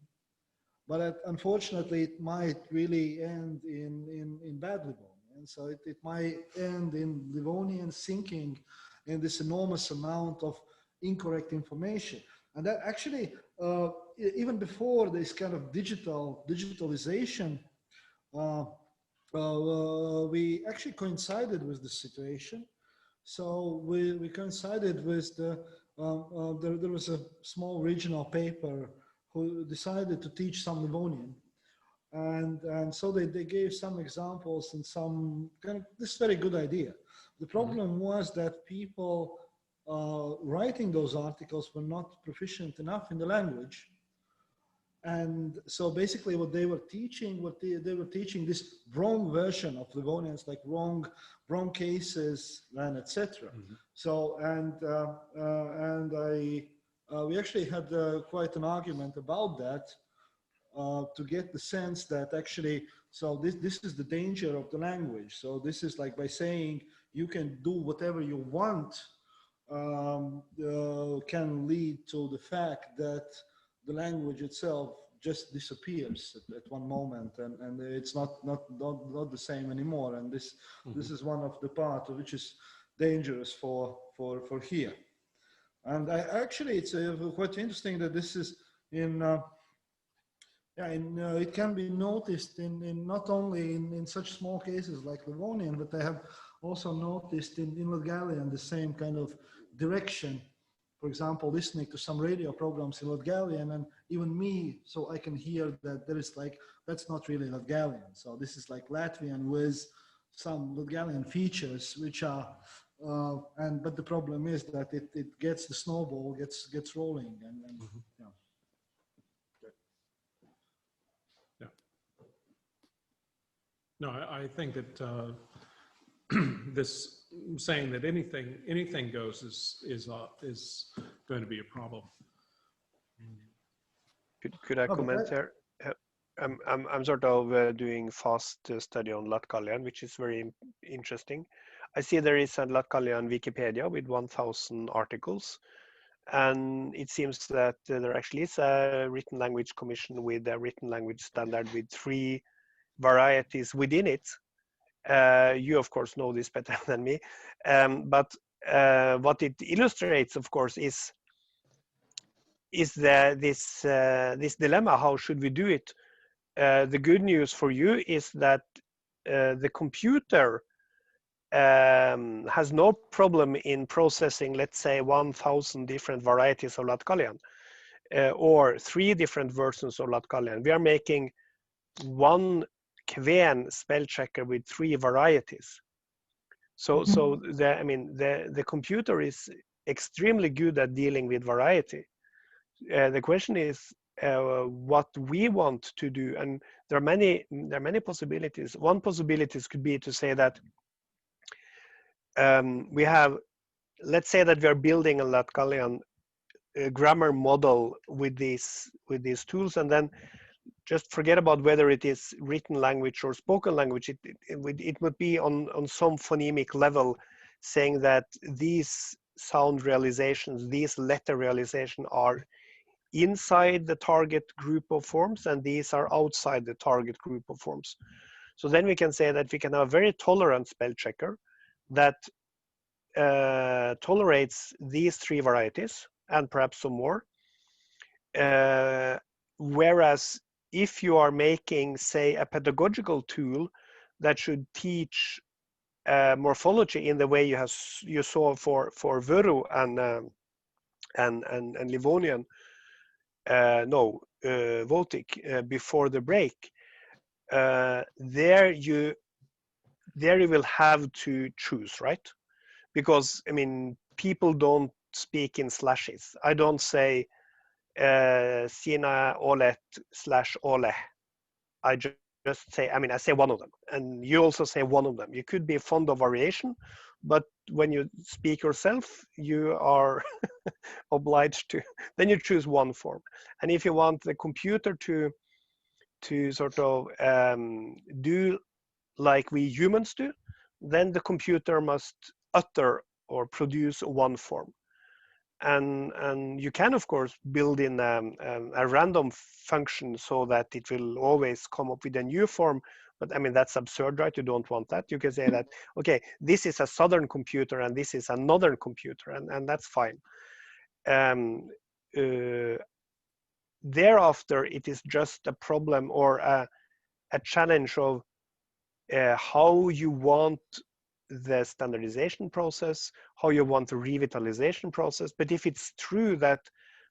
but unfortunately it might really end in bad Livonian. So it might end in Livonian sinking in this enormous amount of incorrect information. And that actually, even before this kind of digitalization, we actually coincided with the situation. So we coincided with there was a small regional paper who decided to teach some Livonian. And so they gave some examples and some kind of this very good idea. The problem was that people writing those articles were not proficient enough in the language. And so basically what they were teaching, they were teaching this wrong version of Livonians, like wrong cases and etc. So, we actually had quite an argument about that to get the sense that actually, so this is the danger of the language. So this is like by saying you can do whatever you want, can lead to the fact that the language itself just disappears at one moment, and it's not the same anymore. And this is one of the parts which is dangerous for here. And actually it's quite interesting that this is in it can be noticed in not only in such small cases like Livonian, but I have also noticed in Latgalian the same kind of direction. For example, listening to some radio programs in Latgalian, and even me, so I can hear that there is like, that's not really Latgalian. So this is like Latvian with some Latgalian features, which are, but the problem is that it gets, the snowball gets rolling, and yeah. No, I think that this saying that anything goes is going to be a problem. Could I comment here? I'm sort of doing fast study on Latgalian, which is very interesting. I see there is a Latgalian Wikipedia with 1,000 articles, and it seems that there actually is a written language commission with a written language standard with 3 varieties within it. You of course know this better than me, but what it illustrates, of course, is this dilemma. How should we do it? The good news for you is that the computer has no problem in processing, let's say, 1,000 different varieties of Latgalian, or 3 different versions of Latgalian. We are making 1 Kven spell checker with 3 varieties. So the computer is extremely good at dealing with variety. The question is what we want to do, and there are many possibilities. One possibility could be to say that we have, let's say that we are building a Latgalian grammar model with these tools, and then just forget about whether it is written language or spoken language. It would be on some phonemic level, saying that these sound realizations, these letter realizations are inside the target group of forms, and these are outside the target group of forms. So then we can say that we can have a very tolerant spell checker that tolerates these 3 varieties and perhaps some more. Whereas if you are making, say, a pedagogical tool that should teach morphology in the way you saw for Vuru and Livonian, Votic, before the break, there you will have to choose, right? Because people don't speak in slashes. I don't say Sina Olet / Ole. I just say, I say one of them, and you also say one of them. You could be fond of variation, but when you speak yourself, you are obliged to, then you choose one form. And if you want the computer to sort of do like we humans do, then the computer must utter or produce one form. And you can, of course, build in a random function so that it will always come up with a new form. But that's absurd, right? You don't want that. You can say that, okay, this is a southern computer and this is a northern computer, and that's fine. Thereafter, it is just a problem or a challenge of how you want the standardization process, how you want the revitalization process. But if it's true that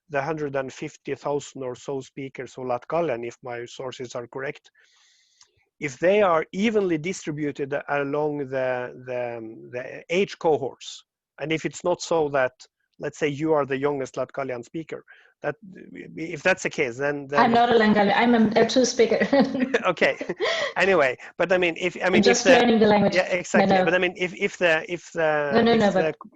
the 150,000 or so speakers of Latgalian, if my sources are correct, if they are evenly distributed along the age cohorts, and if it's not so that, let's say you are the youngest Latgalian speaker, that if that's the case, then I'm not a Latgalian. I'm a L2 speaker. Okay. Anyway, but I mean, I'm just learning the language. Yeah, exactly. No. But I mean, if the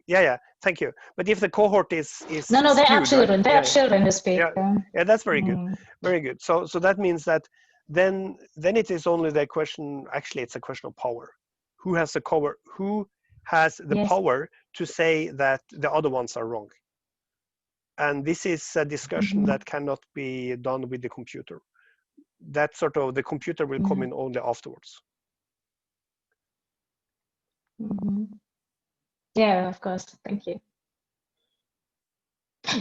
yeah, thank you. But if the cohort is no, they are skewed, children. right? They are children who speak. Yeah, that's very good. Very good. So that means that then it is only the question. Actually, it's a question of power. Who has the power? Who has the power to say that the other ones are wrong? And this is a discussion that cannot be done with the computer. That sort of, the computer will come in only afterwards. Yeah, of course. Thank you.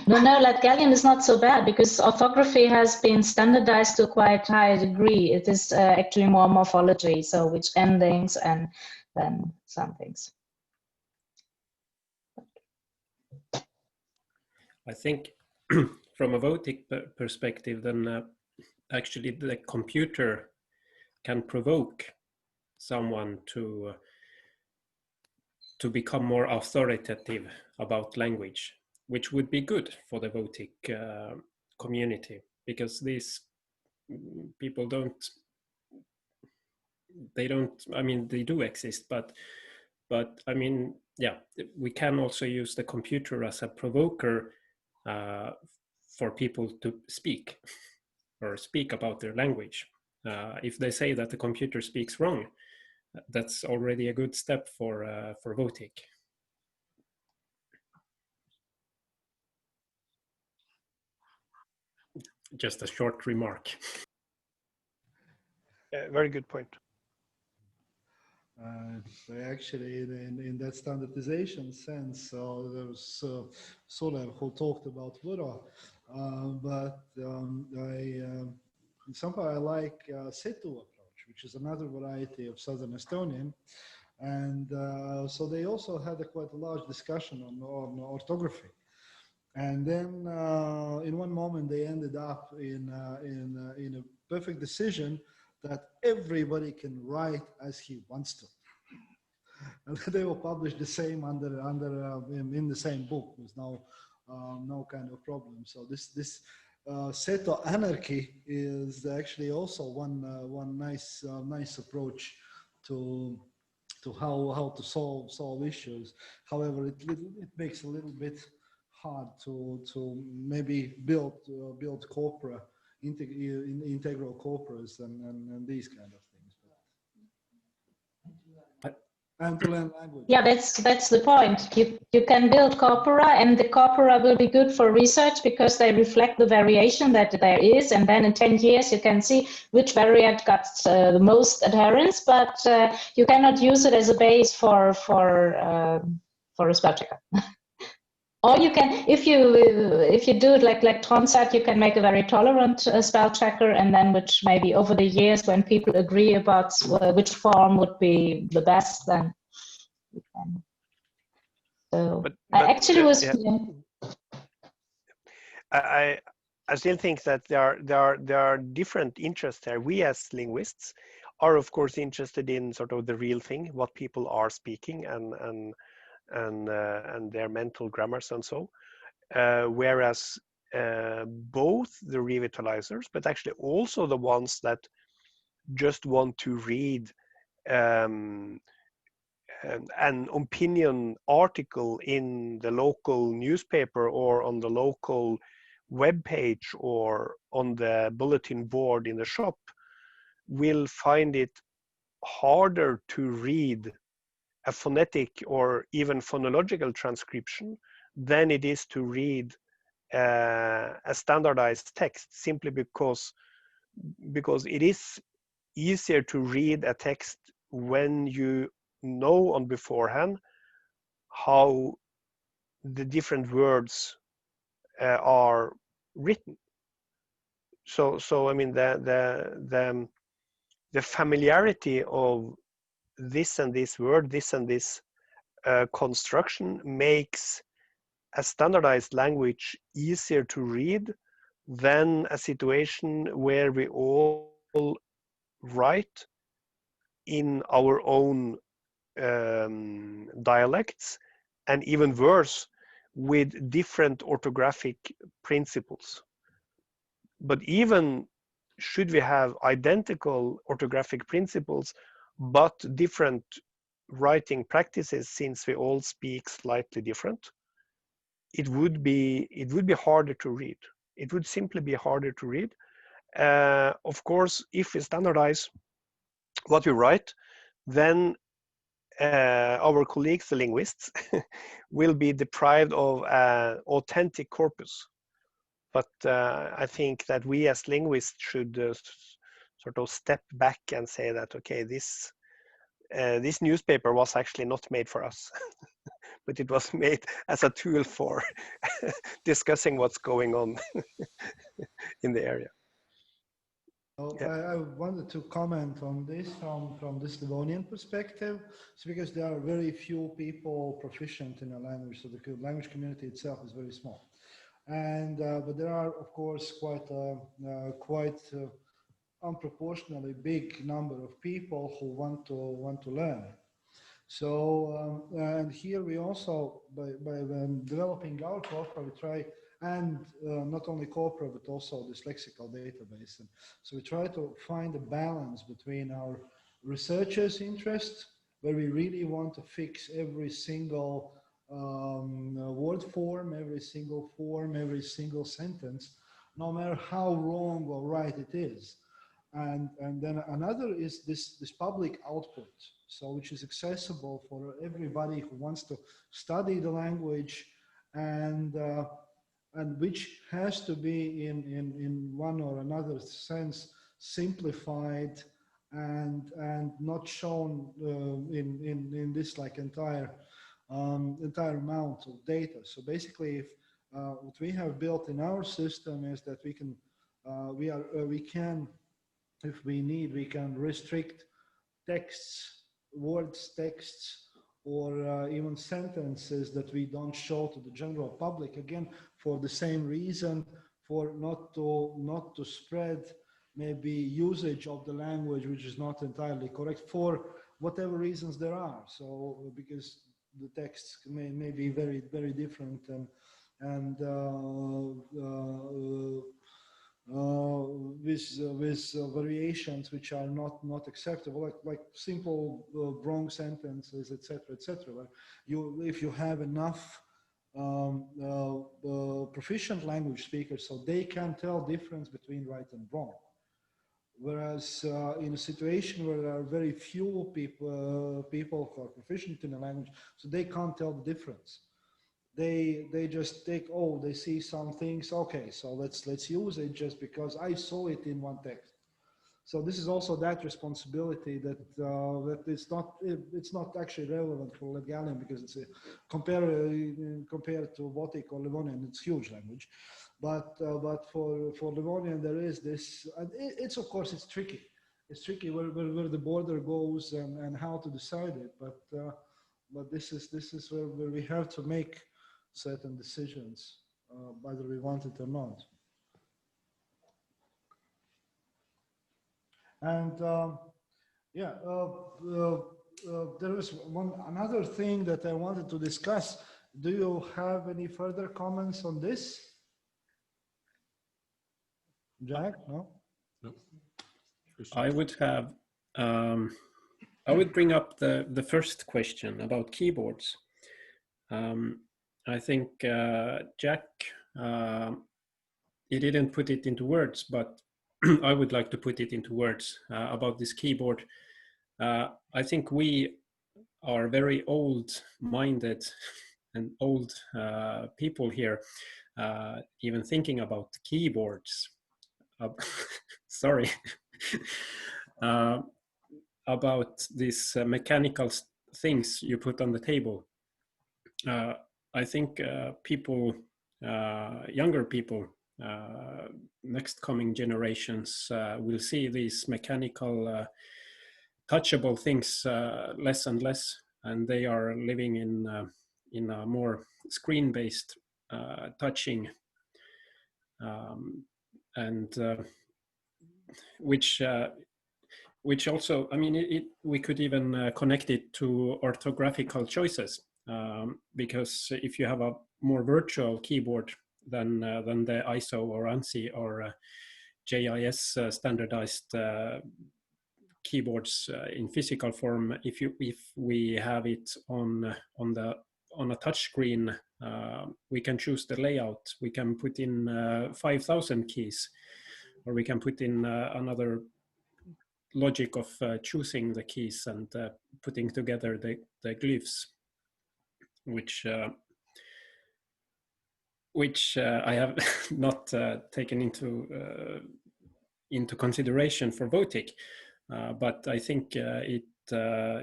No, Latgalian is not so bad because orthography has been standardized to a quite high degree. It is actually more morphology, so which endings and then some things. I think from a voting perspective, then actually the computer can provoke someone to become more authoritative about language, which would be good for the voting community, because these people I mean, they do exist, but I mean, yeah, we can also use the computer as a provoker for people to speak or speak about their language. If they say that the computer speaks wrong, that's already a good step for voting. Just a short remark. Very good point. Actually, in that standardization sense, there was Soler who talked about Vura, but somehow I like Setu approach, which is another variety of Southern Estonian. And so they also had quite a large discussion on orthography. And then in one moment they ended up in a perfect decision that everybody can write as he wants to. And they will publish the same in the same book with no kind of problem. So this Seto anarchy is actually also one nice approach to how to solve issues. However, it makes a little bit hard to maybe build corpora, integral corporas and these kind of things. And to learn language. Yeah, that's the point. You can build corpora, and the corpora will be good for research because they reflect the variation that there is, and then in 10 years you can see which variant got the most adherence. But you cannot use it as a base for a spell checker. Or you can, if you do it like Trond said, you can make a very tolerant spell checker, and then which maybe over the years, when people agree about which form would be the best, then you can. So but I actually was. Yeah. I still think that there are different interests there. We as linguists are of course interested in sort of the real thing, what people are speaking and their mental grammars and so, whereas both the revitalizers, but actually also the ones that just want to read an opinion article in the local newspaper or on the local web page or on the bulletin board in the shop, will find it harder to read a phonetic or even phonological transcription than it is to read a standardized text, simply because it is easier to read a text when you know on beforehand how the different words are written. So I mean the familiarity of this and this word, this and this construction makes a standardized language easier to read than a situation where we all write in our own dialects, and even worse, with different orthographic principles. But even should we have identical orthographic principles but different writing practices, since we all speak slightly different, it would be harder to read. It would simply be harder to read. Of course, if we standardize what we write, then our colleagues, the linguists, will be deprived of an authentic corpus. But I think that we as linguists should sort of step back and say that, okay, this newspaper was actually not made for us, but it was made as a tool for discussing what's going on in the area. I wanted to comment on this from this Livonian perspective. So because there are very few people proficient in a language, so the language community itself is very small. And but there are, of course, quite unproportionately big number of people who want to learn. So and here we also by developing our corpora, we try, and not only corpora but also this lexical database. And so we try to find a balance between our researchers' interest, where we really want to fix every single word form, every single sentence, no matter how wrong or right it is. And then another is this public output, so which is accessible for everybody who wants to study the language, and which has to be in one or another sense simplified and not shown in this like entire amount of data. So basically, if what we have built in our system is that we can if we need, we can restrict texts, texts, or even sentences that we don't show to the general public, again, for the same reason, for not to spread maybe usage of the language which is not entirely correct, for whatever reasons there are. So because the texts may be very, very different, and with variations which are not acceptable, like simple wrong sentences, etc., etc. If you have enough proficient language speakers, so they can tell difference between right and wrong. Whereas in a situation where there are very few people who are proficient in a language, so they can't tell the difference. They just take, oh, they see some things, okay, so let's use it just because I saw it in one text. So this is also that responsibility that it's not actually relevant for Latgalian, because it's compared to Baltic or Livonian, it's huge language, but for Livonian there is this. It's of course it's tricky. It's tricky where the border goes and how to decide it, but this is where we have to make certain decisions, whether we want it or not. And there is another thing that I wanted to discuss. Do you have any further comments on this? Jack, no? No. I would have, I would bring up the first question about keyboards. I think Jack, he didn't put it into words, but I would like to put it into words about this keyboard. I think we are very old-minded and old people here, even thinking about keyboards. Sorry. About these mechanical things you put on the table. I think people, younger people, next coming generations will see these mechanical touchable things less and less, and they are living in a more screen-based touching, and which also, I mean, we could even connect it to orthographical choices, because if you have a more virtual keyboard than the ISO or ANSI or JIS standardized keyboards in physical form, if we have it on a touch screen, we can choose the layout. We can put in 5,000 keys, or we can put in another logic of choosing the keys and putting together the glyphs, which I have not taken into consideration for Votic, but I think it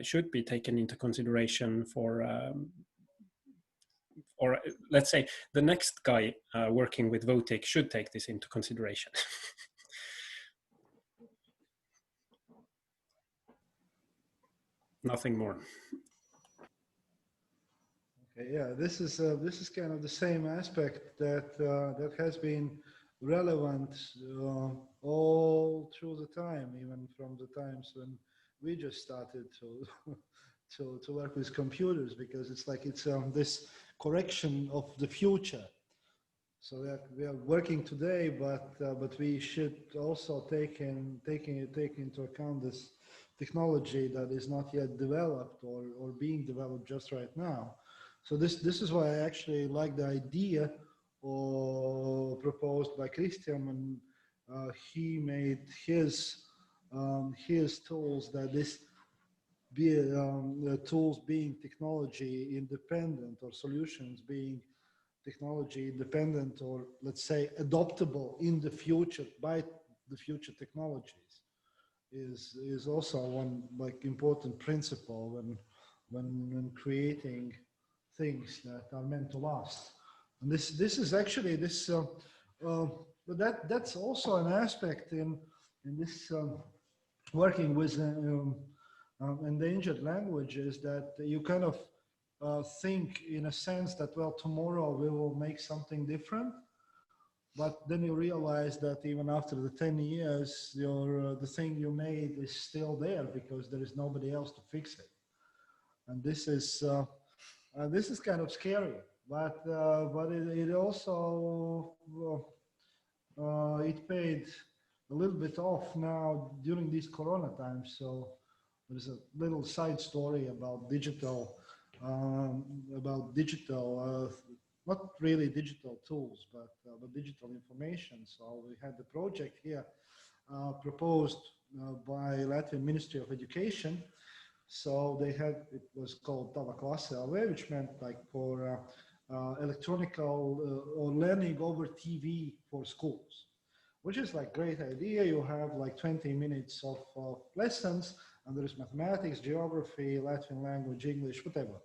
should be taken into consideration for, or let's say the next guy working with Votic should take this into consideration. Nothing more. Okay, yeah, this is kind of the same aspect that that has been relevant all through the time, even from the times when we just started to work with computers, because it's like it's this correction of the future. So we are working today, but we should also take into account this technology that is not yet developed or being developed just right now. So this is why I actually like the idea proposed by Christian, and he made his tools, that this be tools being technology independent, or solutions being technology independent, or let's say adoptable in the future by the future technologies, is also one like important principle when creating things that are meant to last. And this is actually this but that's also an aspect in this working with endangered languages, that you kind of think in a sense that, well, tomorrow we will make something different, but then you realize that even after the 10 years, the thing you made is still there because there is nobody else to fix it. And this is kind of scary, but it also it paid a little bit off now during these Corona times. So there's a little side story about digital. Not really digital tools, but digital information. So we had the project here proposed by Latvian Ministry of Education. So they had, it was called Tava Klase LV, which meant like for electronical or learning over TV for schools, which is like great idea. You have like 20 minutes of lessons, and there is mathematics, geography, Latvian language, English, whatever.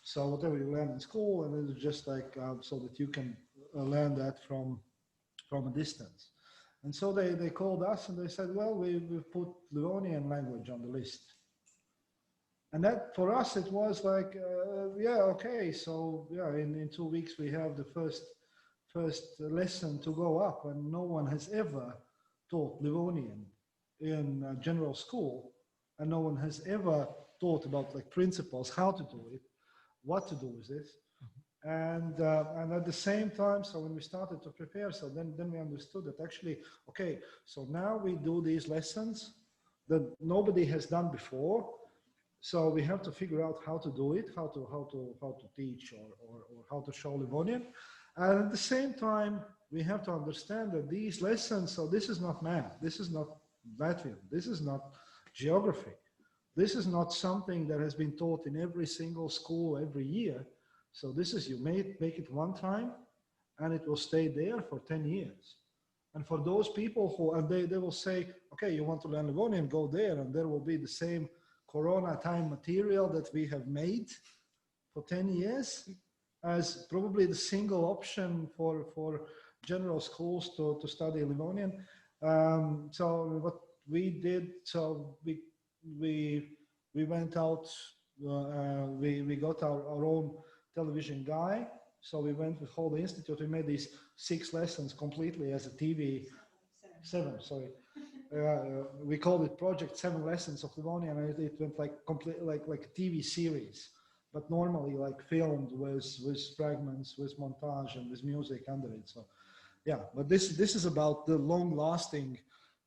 So whatever you learn in school, and it's just like so that you can learn that from a distance. And so they called us and they said, well, we put Livonian language on the list. And that for us, it was like, yeah, okay. So yeah, in 2 weeks, we have the first lesson to go up, and no one has ever taught Livonian in general school, and no one has ever thought about like principles, how to do it, what to do with this. And at the same time, so when we started to prepare, so then we understood that actually, okay, so now we do these lessons that nobody has done before. So we have to figure out how to do it, how to teach or how to show Livonian. And at the same time, we have to understand that these lessons, so this is not math, this is not Latvian, this is not geography. This is not something that has been taught in every single school every year. So this is, you make it one time and it will stay there for 10 years. And for those people who, and they will say, okay, you want to learn Livonian, go there, and there will be the same Corona time material that we have made for 10 years as probably the single option for general schools to study Livonian. So what we did, so we went out, we got our own television guy. So we went with whole institute. We made these 6 lessons completely as a TV, 7, sorry. We called it Project 7 Lessons of Livonian, and it went like complete, like a TV series, but normally like filmed with fragments, with montage, and with music under it. So, yeah. But this is about the long-lasting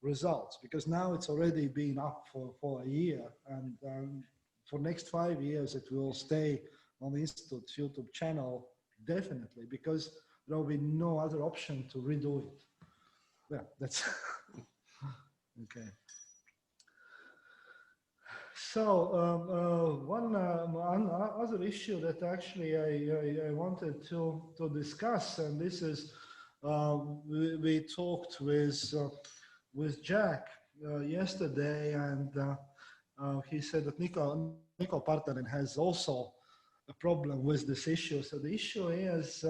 results, because now it's already been up for a year, and for next 5 years it will stay on the Institute's YouTube channel definitely, because there will be no other option to redo it. Yeah, that's. Okay. So one other issue that actually I wanted to discuss, and this is we talked with Jack yesterday, and he said that Nico Partanen has also a problem with this issue. So the issue is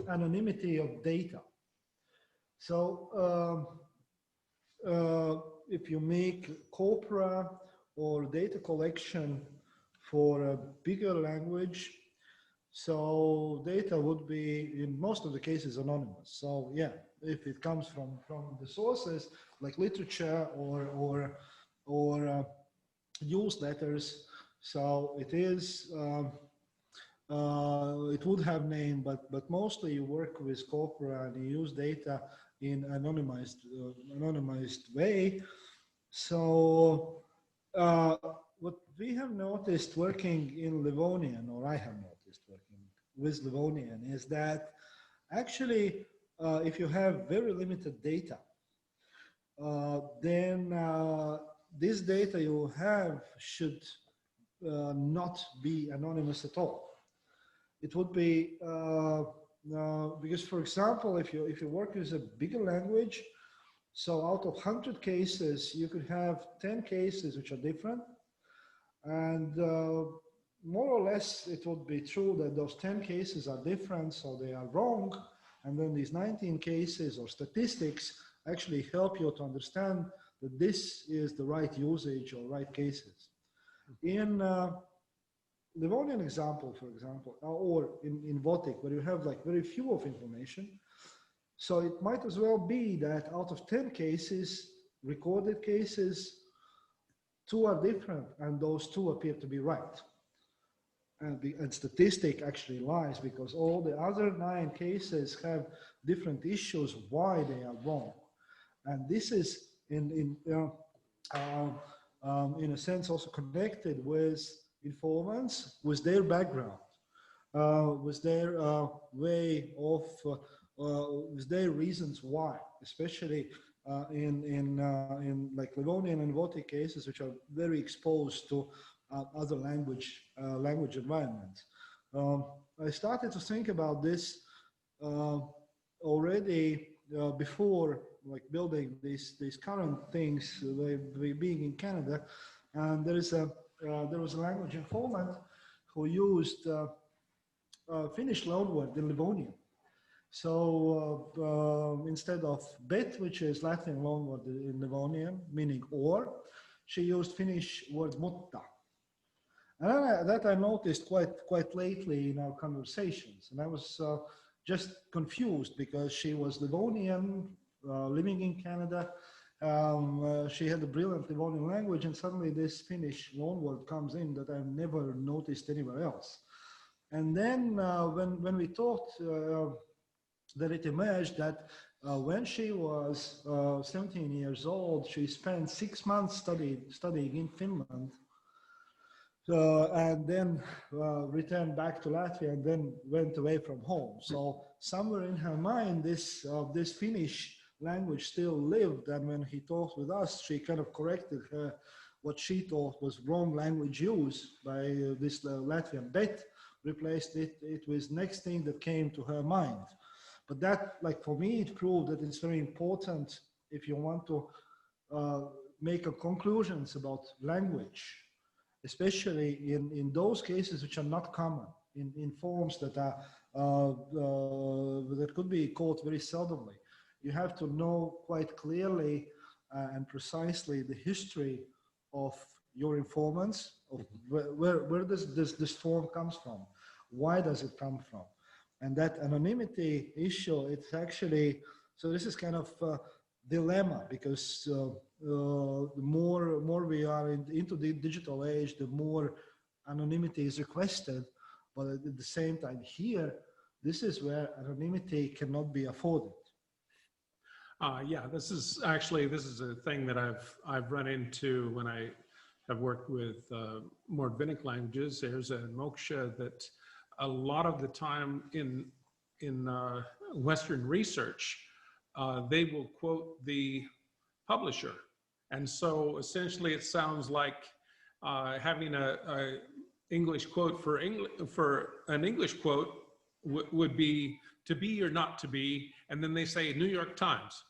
anonymity of data. So if you make corpora or data collection for a bigger language, so data would be in most of the cases anonymous. So yeah, if it comes from the sources like literature or newsletters, so it is it would have name, but mostly you work with corpora and you use data in anonymized way. So what we have noticed working in Livonian, or I have noticed working with Livonian, is that actually if you have very limited data, then this data you have should not be anonymous at all. It would be because, for example, if you work with a bigger language, so out of 100 cases, you could have 10 cases which are different, and more or less it would be true that those 10 cases are different, so they are wrong, and then these 19 cases or statistics actually help you to understand that this is the right usage or right cases. In Livonian example, for example, or in Votic, where you have like very few of information, so it might as well be that out of 10 cases, recorded cases, 2 are different, and those 2 appear to be right. And statistic actually lies, because all the other 9 cases have different issues why they are wrong. And this is in a sense also connected with informants, with their background, with their way of, with their reasons why, especially in like Livonian and Votic cases, which are very exposed to other language environments. I started to think about this already before, like building these current things, being in Canada, and there was a language informant who used Finnish loanword in Livonian. So instead of bet, which is Latvian loanword in Livonian, meaning or, she used Finnish word mutta. And that I noticed quite lately in our conversations, and I was just confused because she was Livonian, living in Canada. She had a brilliant Livonian language, and suddenly this Finnish loanword comes in that I've never noticed anywhere else. And then when we talked, that it emerged that when she was 17 years old, she spent 6 months studying in Finland, and then returned back to Latvia, and then went away from home. So somewhere in her mind, this Finnish language still lived, and when he talked with us, she kind of corrected her what she thought was wrong language use by this Latvian bet, replaced it with next thing that came to her mind. But that, like for me, it proved that it's very important if you want to make a conclusions about language, especially in those cases which are not common, in forms that are that could be caught very seldomly. You have to know quite clearly and precisely the history of your informants, of where does this form comes from? Why does it come from? And that anonymity issue, it's actually, so this is kind of a dilemma, because the more we are into the digital age, the more anonymity is requested. But at the same time here, this is where anonymity cannot be afforded. Yeah, this is a thing that I've run into when I have worked with more Rabbinic languages. There's a moksha that a lot of the time in Western research, they will quote the publisher. And so essentially it sounds like having a English quote for an English quote would be to be or not to be, and then they say New York Times.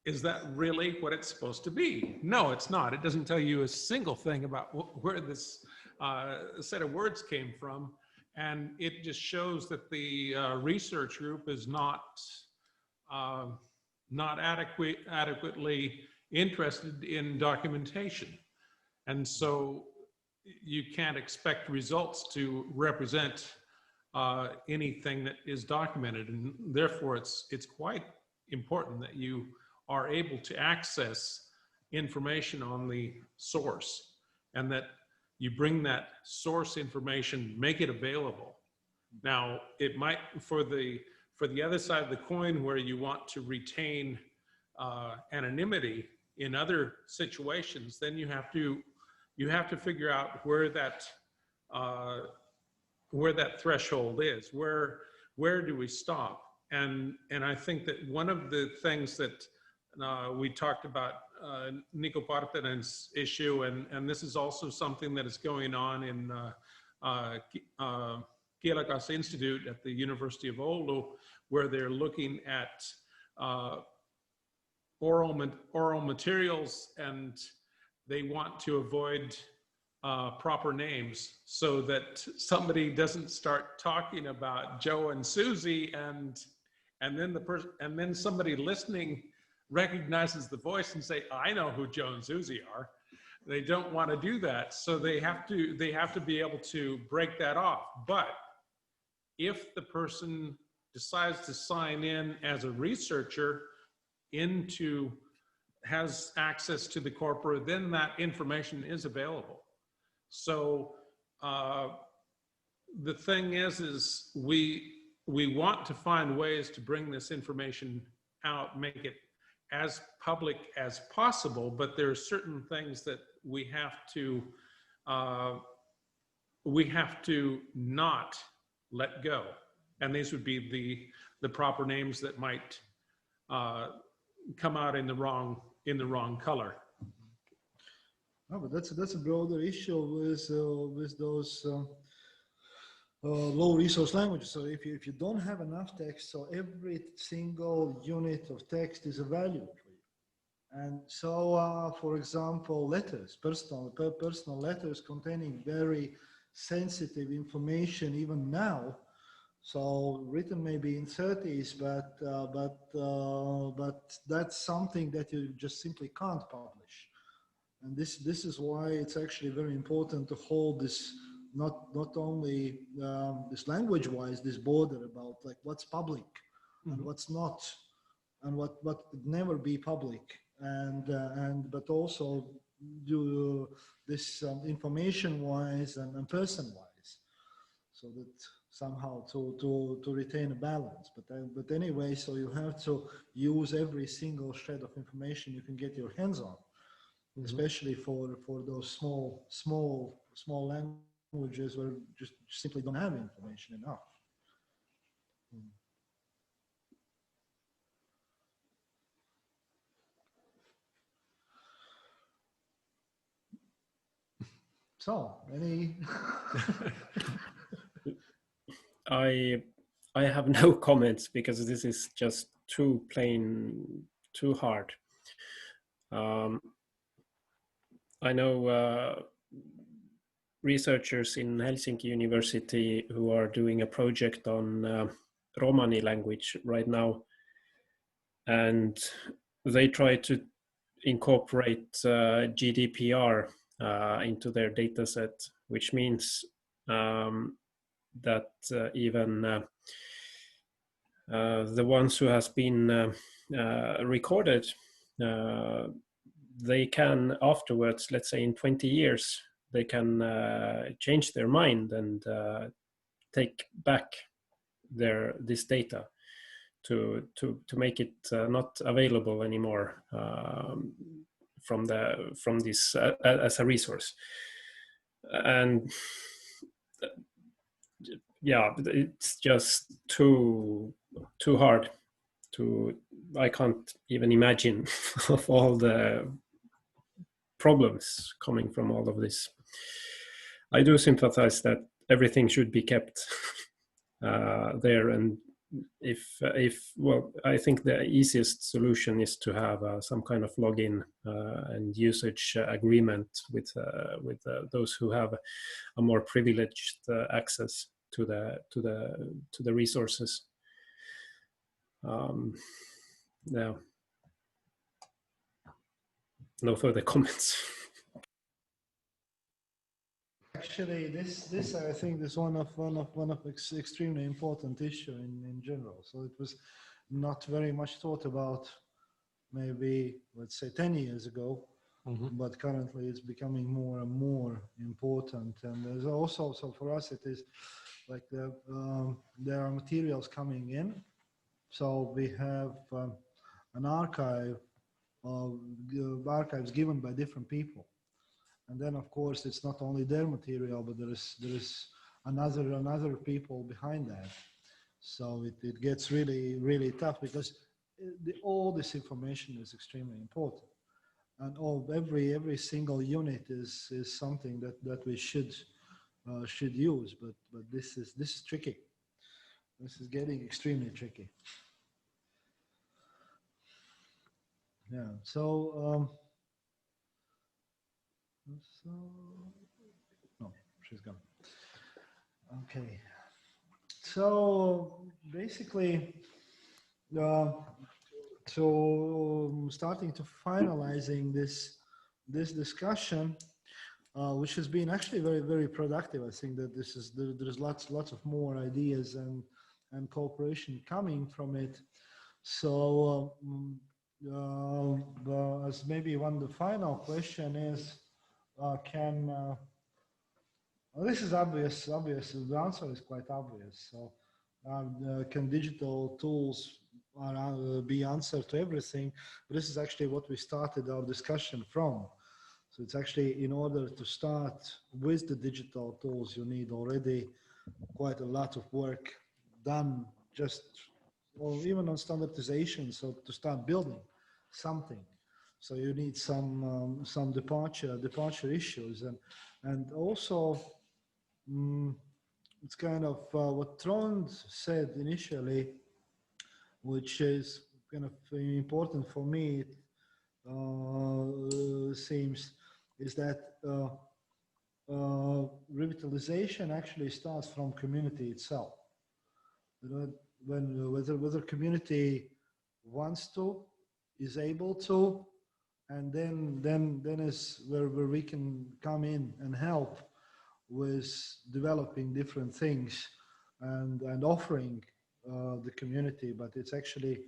Is that really what it's supposed to be? No, it's not. It doesn't tell you a single thing about where this set of words came from. And it just shows that the research group is not adequately interested in documentation. And so you can't expect results to represent anything that is documented. And therefore it's quite important that you are able to access information on the source, and that you bring that source information, make it available. Now, it might, for the other side of the coin, where you want to retain anonymity in other situations, then you have to figure out where that threshold is. Where do we stop? And I think that one of the things that we talked about Nico Partanen's issue, and this is also something that is going on in Kielakas Institute at the University of Oulu, where they're looking at oral materials, and they want to avoid proper names so that somebody doesn't start talking about Joe and Susie, and then somebody listening recognizes the voice and say, I know who Joe and Susie are. They don't want to do that. So they have to be able to break that off. But if the person decides to sign in as a researcher has access to the corpora, then that information is available. So the thing is we want to find ways to bring this information out, make it as public as possible, but there are certain things that we have to not let go, and these would be the proper names that might come out in the wrong color. Oh, but that's a broader issue with those low resource languages. So if you don't have enough text, so every single unit of text is a value for you. And so, for example, letters, personal letters containing very sensitive information even now. So written maybe in 30s, but that's something that you just simply can't publish. And this is why it's actually very important to hold this, not only this language-wise, this border about like what's public and what's not, and what could never be public, but also do this information-wise and person-wise, so that somehow to retain a balance. But anyway, so you have to use every single shred of information you can get your hands on, especially for those small languages where just simply don't have information enough. So, any? I have no comments because this is just too hard. I know researchers in Helsinki University who are doing a project on Romani language right now, and they try to incorporate GDPR into their data set, which means that even the ones who has been recorded, they can afterwards, let's say in 20 years, they can change their mind and take back this data to make it not available anymore from this as a resource. And yeah, it's just too hard to, I can't even imagine of all the problems coming from all of this. I do sympathize that everything should be kept there, and if well, I think the easiest solution is to have some kind of login and usage agreement with those who have a more privileged access to the resources. Yeah. No further comments. Actually, this I think is one of extremely important issue in general. So it was not very much thought about maybe, let's say, 10 years ago, but currently it's becoming more and more important. And there's also, so for us, it is like there are materials coming in. So we have an archive of archives given by different people. And then, of course, it's not only their material, but there is another people behind that. So it gets really, really tough because all this information is extremely important, and every single unit is something that we should use. But this is tricky. This is getting extremely tricky. Yeah. So. No, she's gone. Okay. So basically, so starting to finalizing this discussion, which has been actually very, very productive. I think that there's lots of more ideas and cooperation coming from it. So as maybe the final question is, well, this is obvious. The answer is quite obvious. So, can digital tools be answer to everything? But this is actually what we started our discussion from. So it's actually, in order to start with the digital tools, you need already quite a lot of work done, just or even on standardization. So to start building something. So you need some departure issues, and also it's kind of what Trond said initially, which is kind of important for me. Seems is that revitalization actually starts from community itself. Whether community wants to, is able to, and then is where we can come in and help with developing different things and offering the community. But it's actually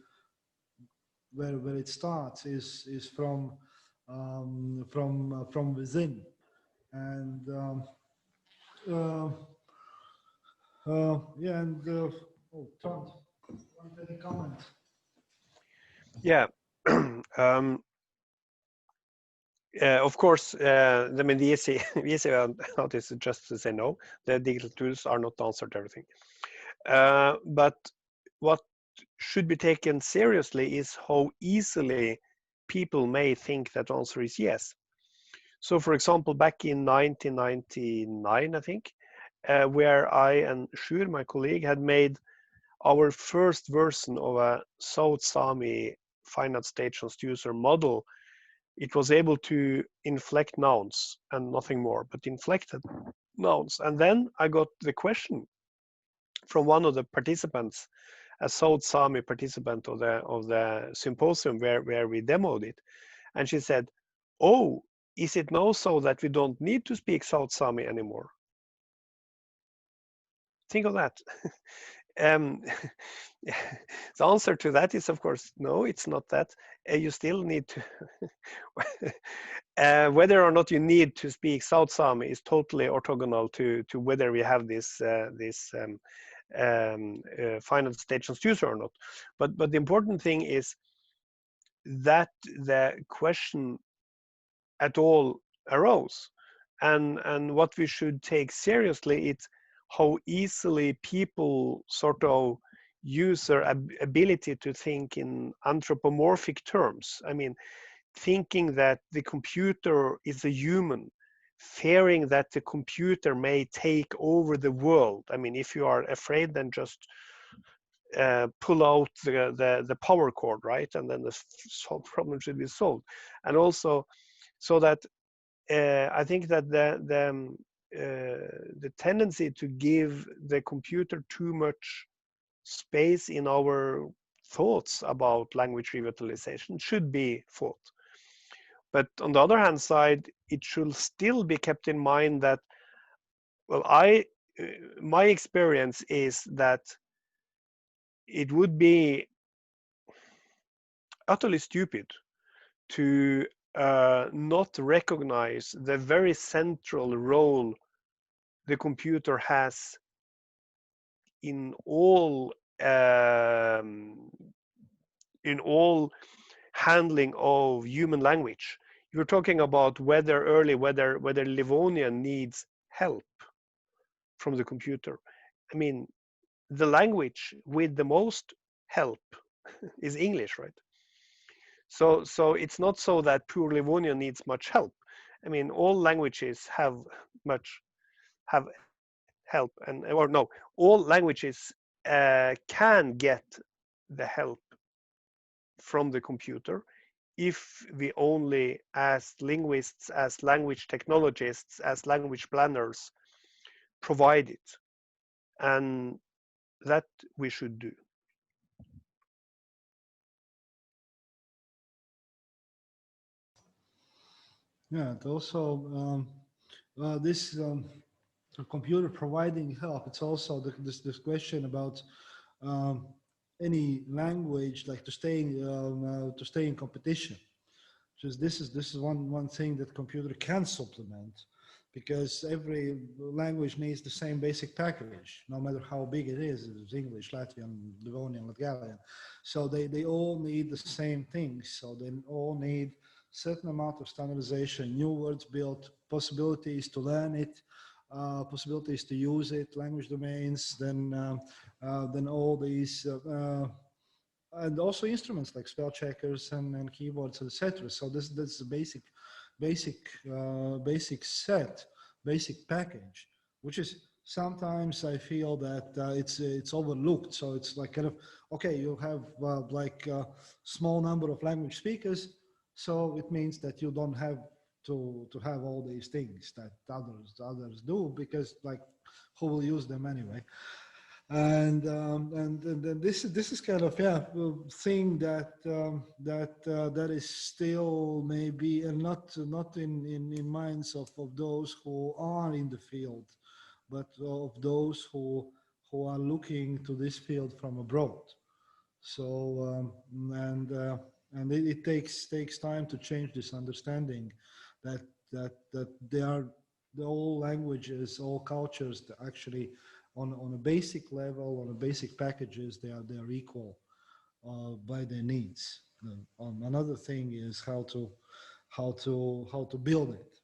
where it starts is from within. And yeah, and Trond, any comment? Yeah. Of course, I mean, the easy out is just to say no. The digital tools are not the answer to everything. But what should be taken seriously is how easily people may think that the answer is yes. So, for example, back in 1999, I think, where I and Sjur, my colleague, had made our first version of a South Sami finite state transducer model, it was able to inflect nouns and nothing more, but inflected nouns. And then I got the question from one of the participants a South Sami participant of the symposium where we demoed it, and she said, "Oh, is it now so that we don't need to speak South Sami anymore?" Think of that. The answer to that is, of course, no, it's not that. You still need to. Whether or not you need to speak South Sami is totally orthogonal to whether we have this final stage transducer or not. But the important thing is that the question at all arose, and what we should take seriously is how easily people sort of use their ability to think in anthropomorphic terms. I mean, thinking that the computer is a human, fearing that the computer may take over the world. I mean, if you are afraid, then just pull out the power cord, right? And then the problem should be solved. And also, so that I think that the tendency to give the computer too much space in our thoughts about language revitalization should be fought. But on the other hand side, it should still be kept in mind that, well, my experience is that it would be utterly stupid to not recognize the very central role the computer has in all handling of human language. You're talking about whether Livonian needs help from the computer. I mean, the language with the most help is English, right? So it's not so that poor Livonian needs much help. I mean, all languages have help, and or no, all languages can get the help from the computer if we only, as linguists, as language technologists, as language planners, provide it, and that we should do. Yeah, and also this computer providing help. It's also this question about any language like to stay in competition. Just this is one thing that computer can supplement, because every language needs the same basic package, no matter how big it is. It's English, Latvian, Livonian, Latgalian. So they all need the same things. So they all need certain amount of standardization, new words built, possibilities to learn it, possibilities to use it, language domains, then all these and also instruments like spell checkers and keyboards, etc. So this is a basic package, which is sometimes I feel that it's overlooked. So it's like kind of, okay, you have like a small number of language speakers, so it means that you don't have to have all these things that others do, because like who will use them anyway? And this is kind of thing that is still maybe, and not in minds of those who are in the field, but of those who are looking to this field from abroad. So and it takes time to change this understanding that they are all languages, all cultures that actually on a basic level, on a basic packages, they are equal by their needs. Another thing is how to build it,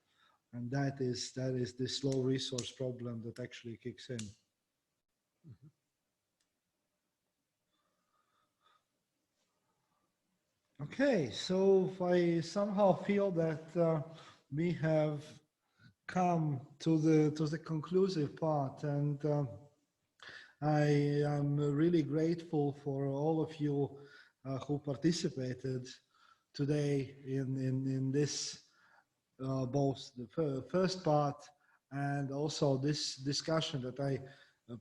and that is the slow resource problem that actually kicks in. Okay, so I somehow feel that we have come to the conclusive part, and I am really grateful for all of you who participated today in this both the first part and also this discussion that I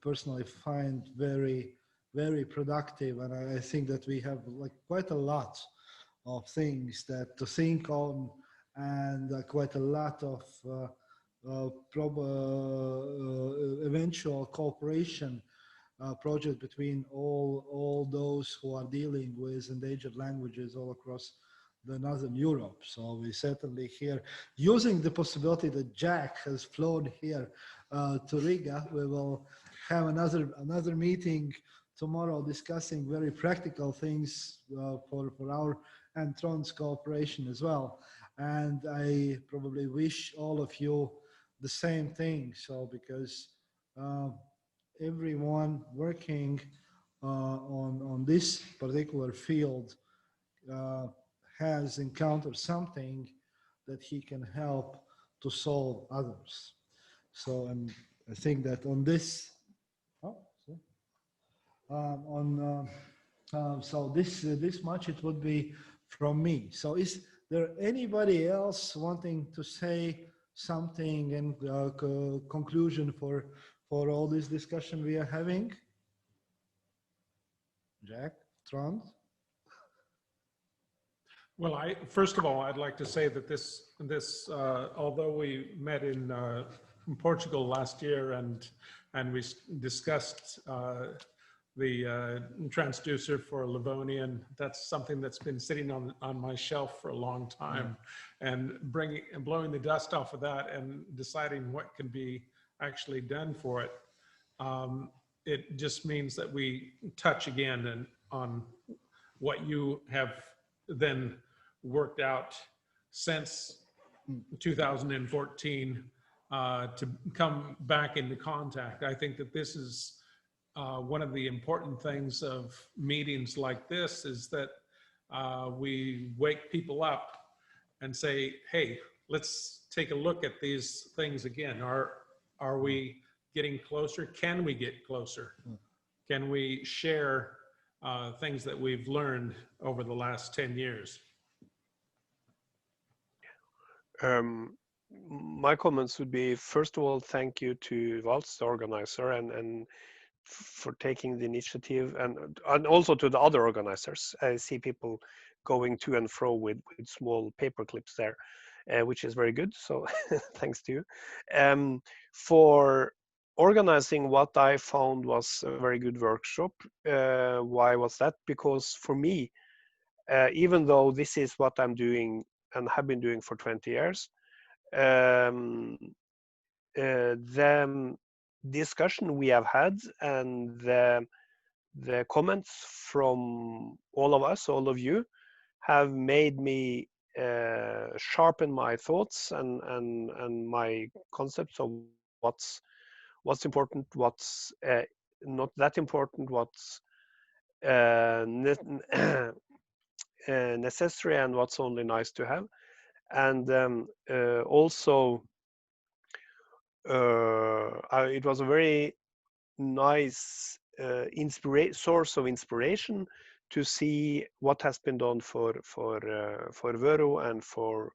personally find very very productive, and I think that we have like quite a lot of things that to think on, and quite a lot of eventual cooperation project between all those who are dealing with endangered languages all across the Northern Europe. So we certainly here, using the possibility that Jack has flown here to Riga, we will have another meeting tomorrow discussing very practical things for our and Tron's cooperation as well. And I probably wish all of you the same thing. So because everyone working on this particular field has encountered something that he can help to solve others. So, and I think that on this, so this much it would be from me. So is there anybody else wanting to say something in conclusion for all this discussion we are having? Jack, Trond? Well, first of all, I'd like to say that this although we met in Portugal last year and we discussed the transducer for Livonian, that's something that's been sitting on my shelf for a long time, and blowing the dust off of that and deciding what can be actually done for it. It just means that we touch again on what you have then worked out since 2014 to come back into contact. I think that this is one of the important things of meetings like this, is that we wake people up and say, hey, let's take a look at these things again. Are we getting closer? Can we get closer? Can we share things that we've learned over the last 10 years? My comments would be, first of all, thank you to Valts, the organizer, and for taking the initiative, and also to the other organizers. I see people going to and fro with small paper clips there, which is very good. So thanks to you. For organizing what I found was a very good workshop. Why was that? Because for me, even though this is what I'm doing and have been doing for 20 years, the discussion we have had and the comments from all of us, all of you, have made me sharpen my thoughts and my concepts of what's important, what's not that important, what's necessary, and what's only nice to have. And also it was a very nice source of inspiration to see what has been done for Vero and for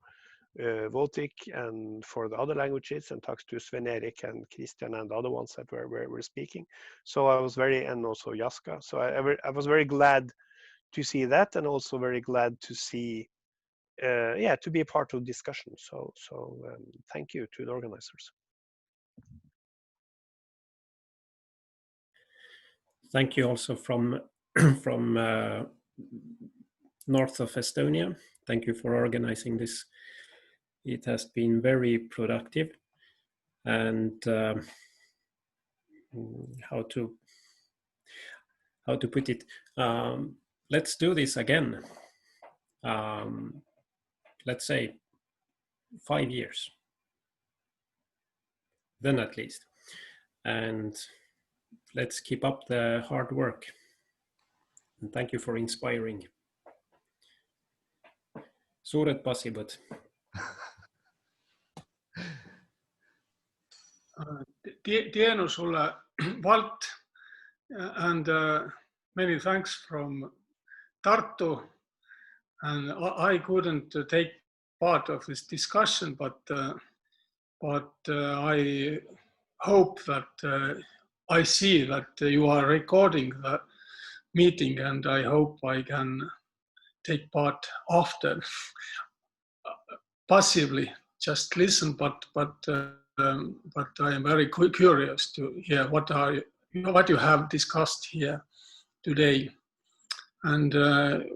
Votic and for the other languages, and talks to Sven Erik and Christian and the other ones that were speaking. So I was and also Jaska. So I was very glad to see that, and also very glad to see, to be a part of the discussion. So thank you to the organizers. Thank you also from north of Estonia. Thank you for organizing this. It has been very productive, and how to put it, let's do this again. Let's say 5 years, then at least, and let's keep up the hard work. And thank you for inspiring. Suured passibõd. Tienu sulle, Valt, and many thanks from Tartu. And I couldn't take part of this discussion, but I hope that I see that you are recording meeting, and I hope I can take part after. Passively, just listen, but I am very curious to hear what you have discussed here today, and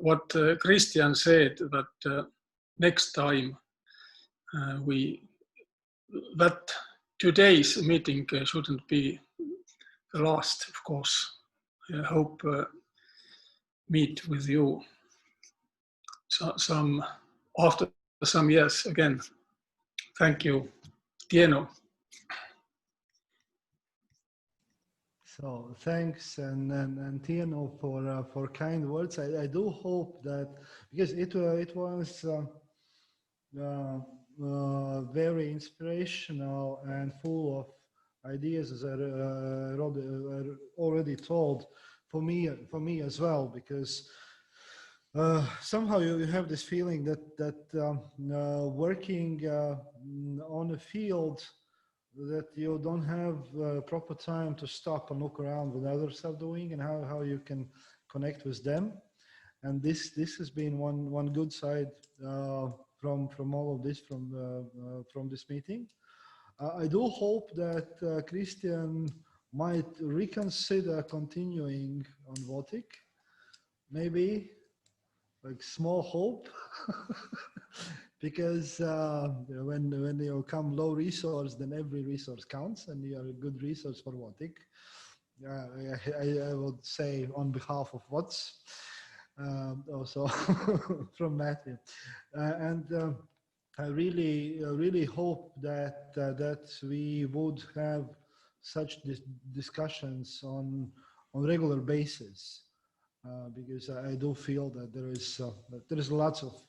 what Christian said, that next time that today's meeting shouldn't be the last, of course. I hope meet with you some after some years again. Thank you, Tieno. So thanks and Tieno for kind words. I do hope that, because it was very inspirational and full of ideas, as I already told, for me as well, because somehow you have this feeling that working on a field that you don't have proper time to stop and look around what others are doing and how you can connect with them. And this has been one good side from all of this, from this meeting. I do hope that Christian might reconsider continuing on Baltic. Maybe, like, small hope, because when you come low resource, then every resource counts, and you are a good resource for Baltic. I would say on behalf of Valts, also from Matthew, and I really hope that we would have such discussions on regular basis, because I do feel that there is lots of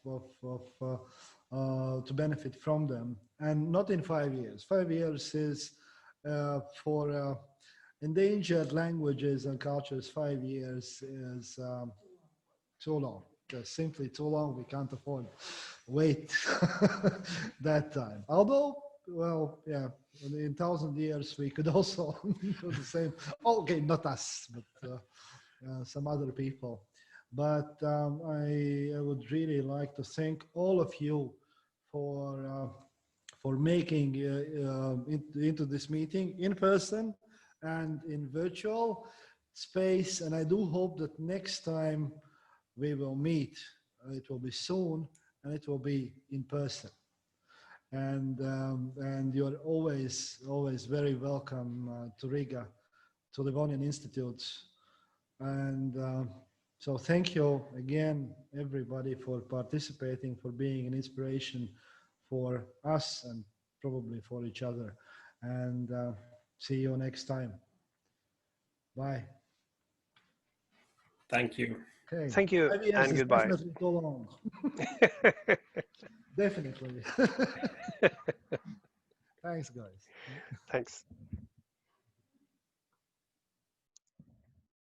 to benefit from them, and not in 5 years. 5 years is for endangered languages and cultures. 5 years is too long. Just simply too long. We can't afford wait that time. Although, well, yeah, in 1,000 years we could also do the same. Okay, not us, but some other people. But I would really like to thank all of you for making into this meeting in person and in virtual space. And I do hope that next time we will meet, it will be soon, and it will be in person. And you're always very welcome to Riga, to Livonian Institute. And so thank you again, everybody, for participating, for being an inspiration for us and probably for each other. And see you next time. Bye. Thank you. Okay. Thank you, and goodbye. Definitely so long. Definitely. Thanks, guys. Thanks.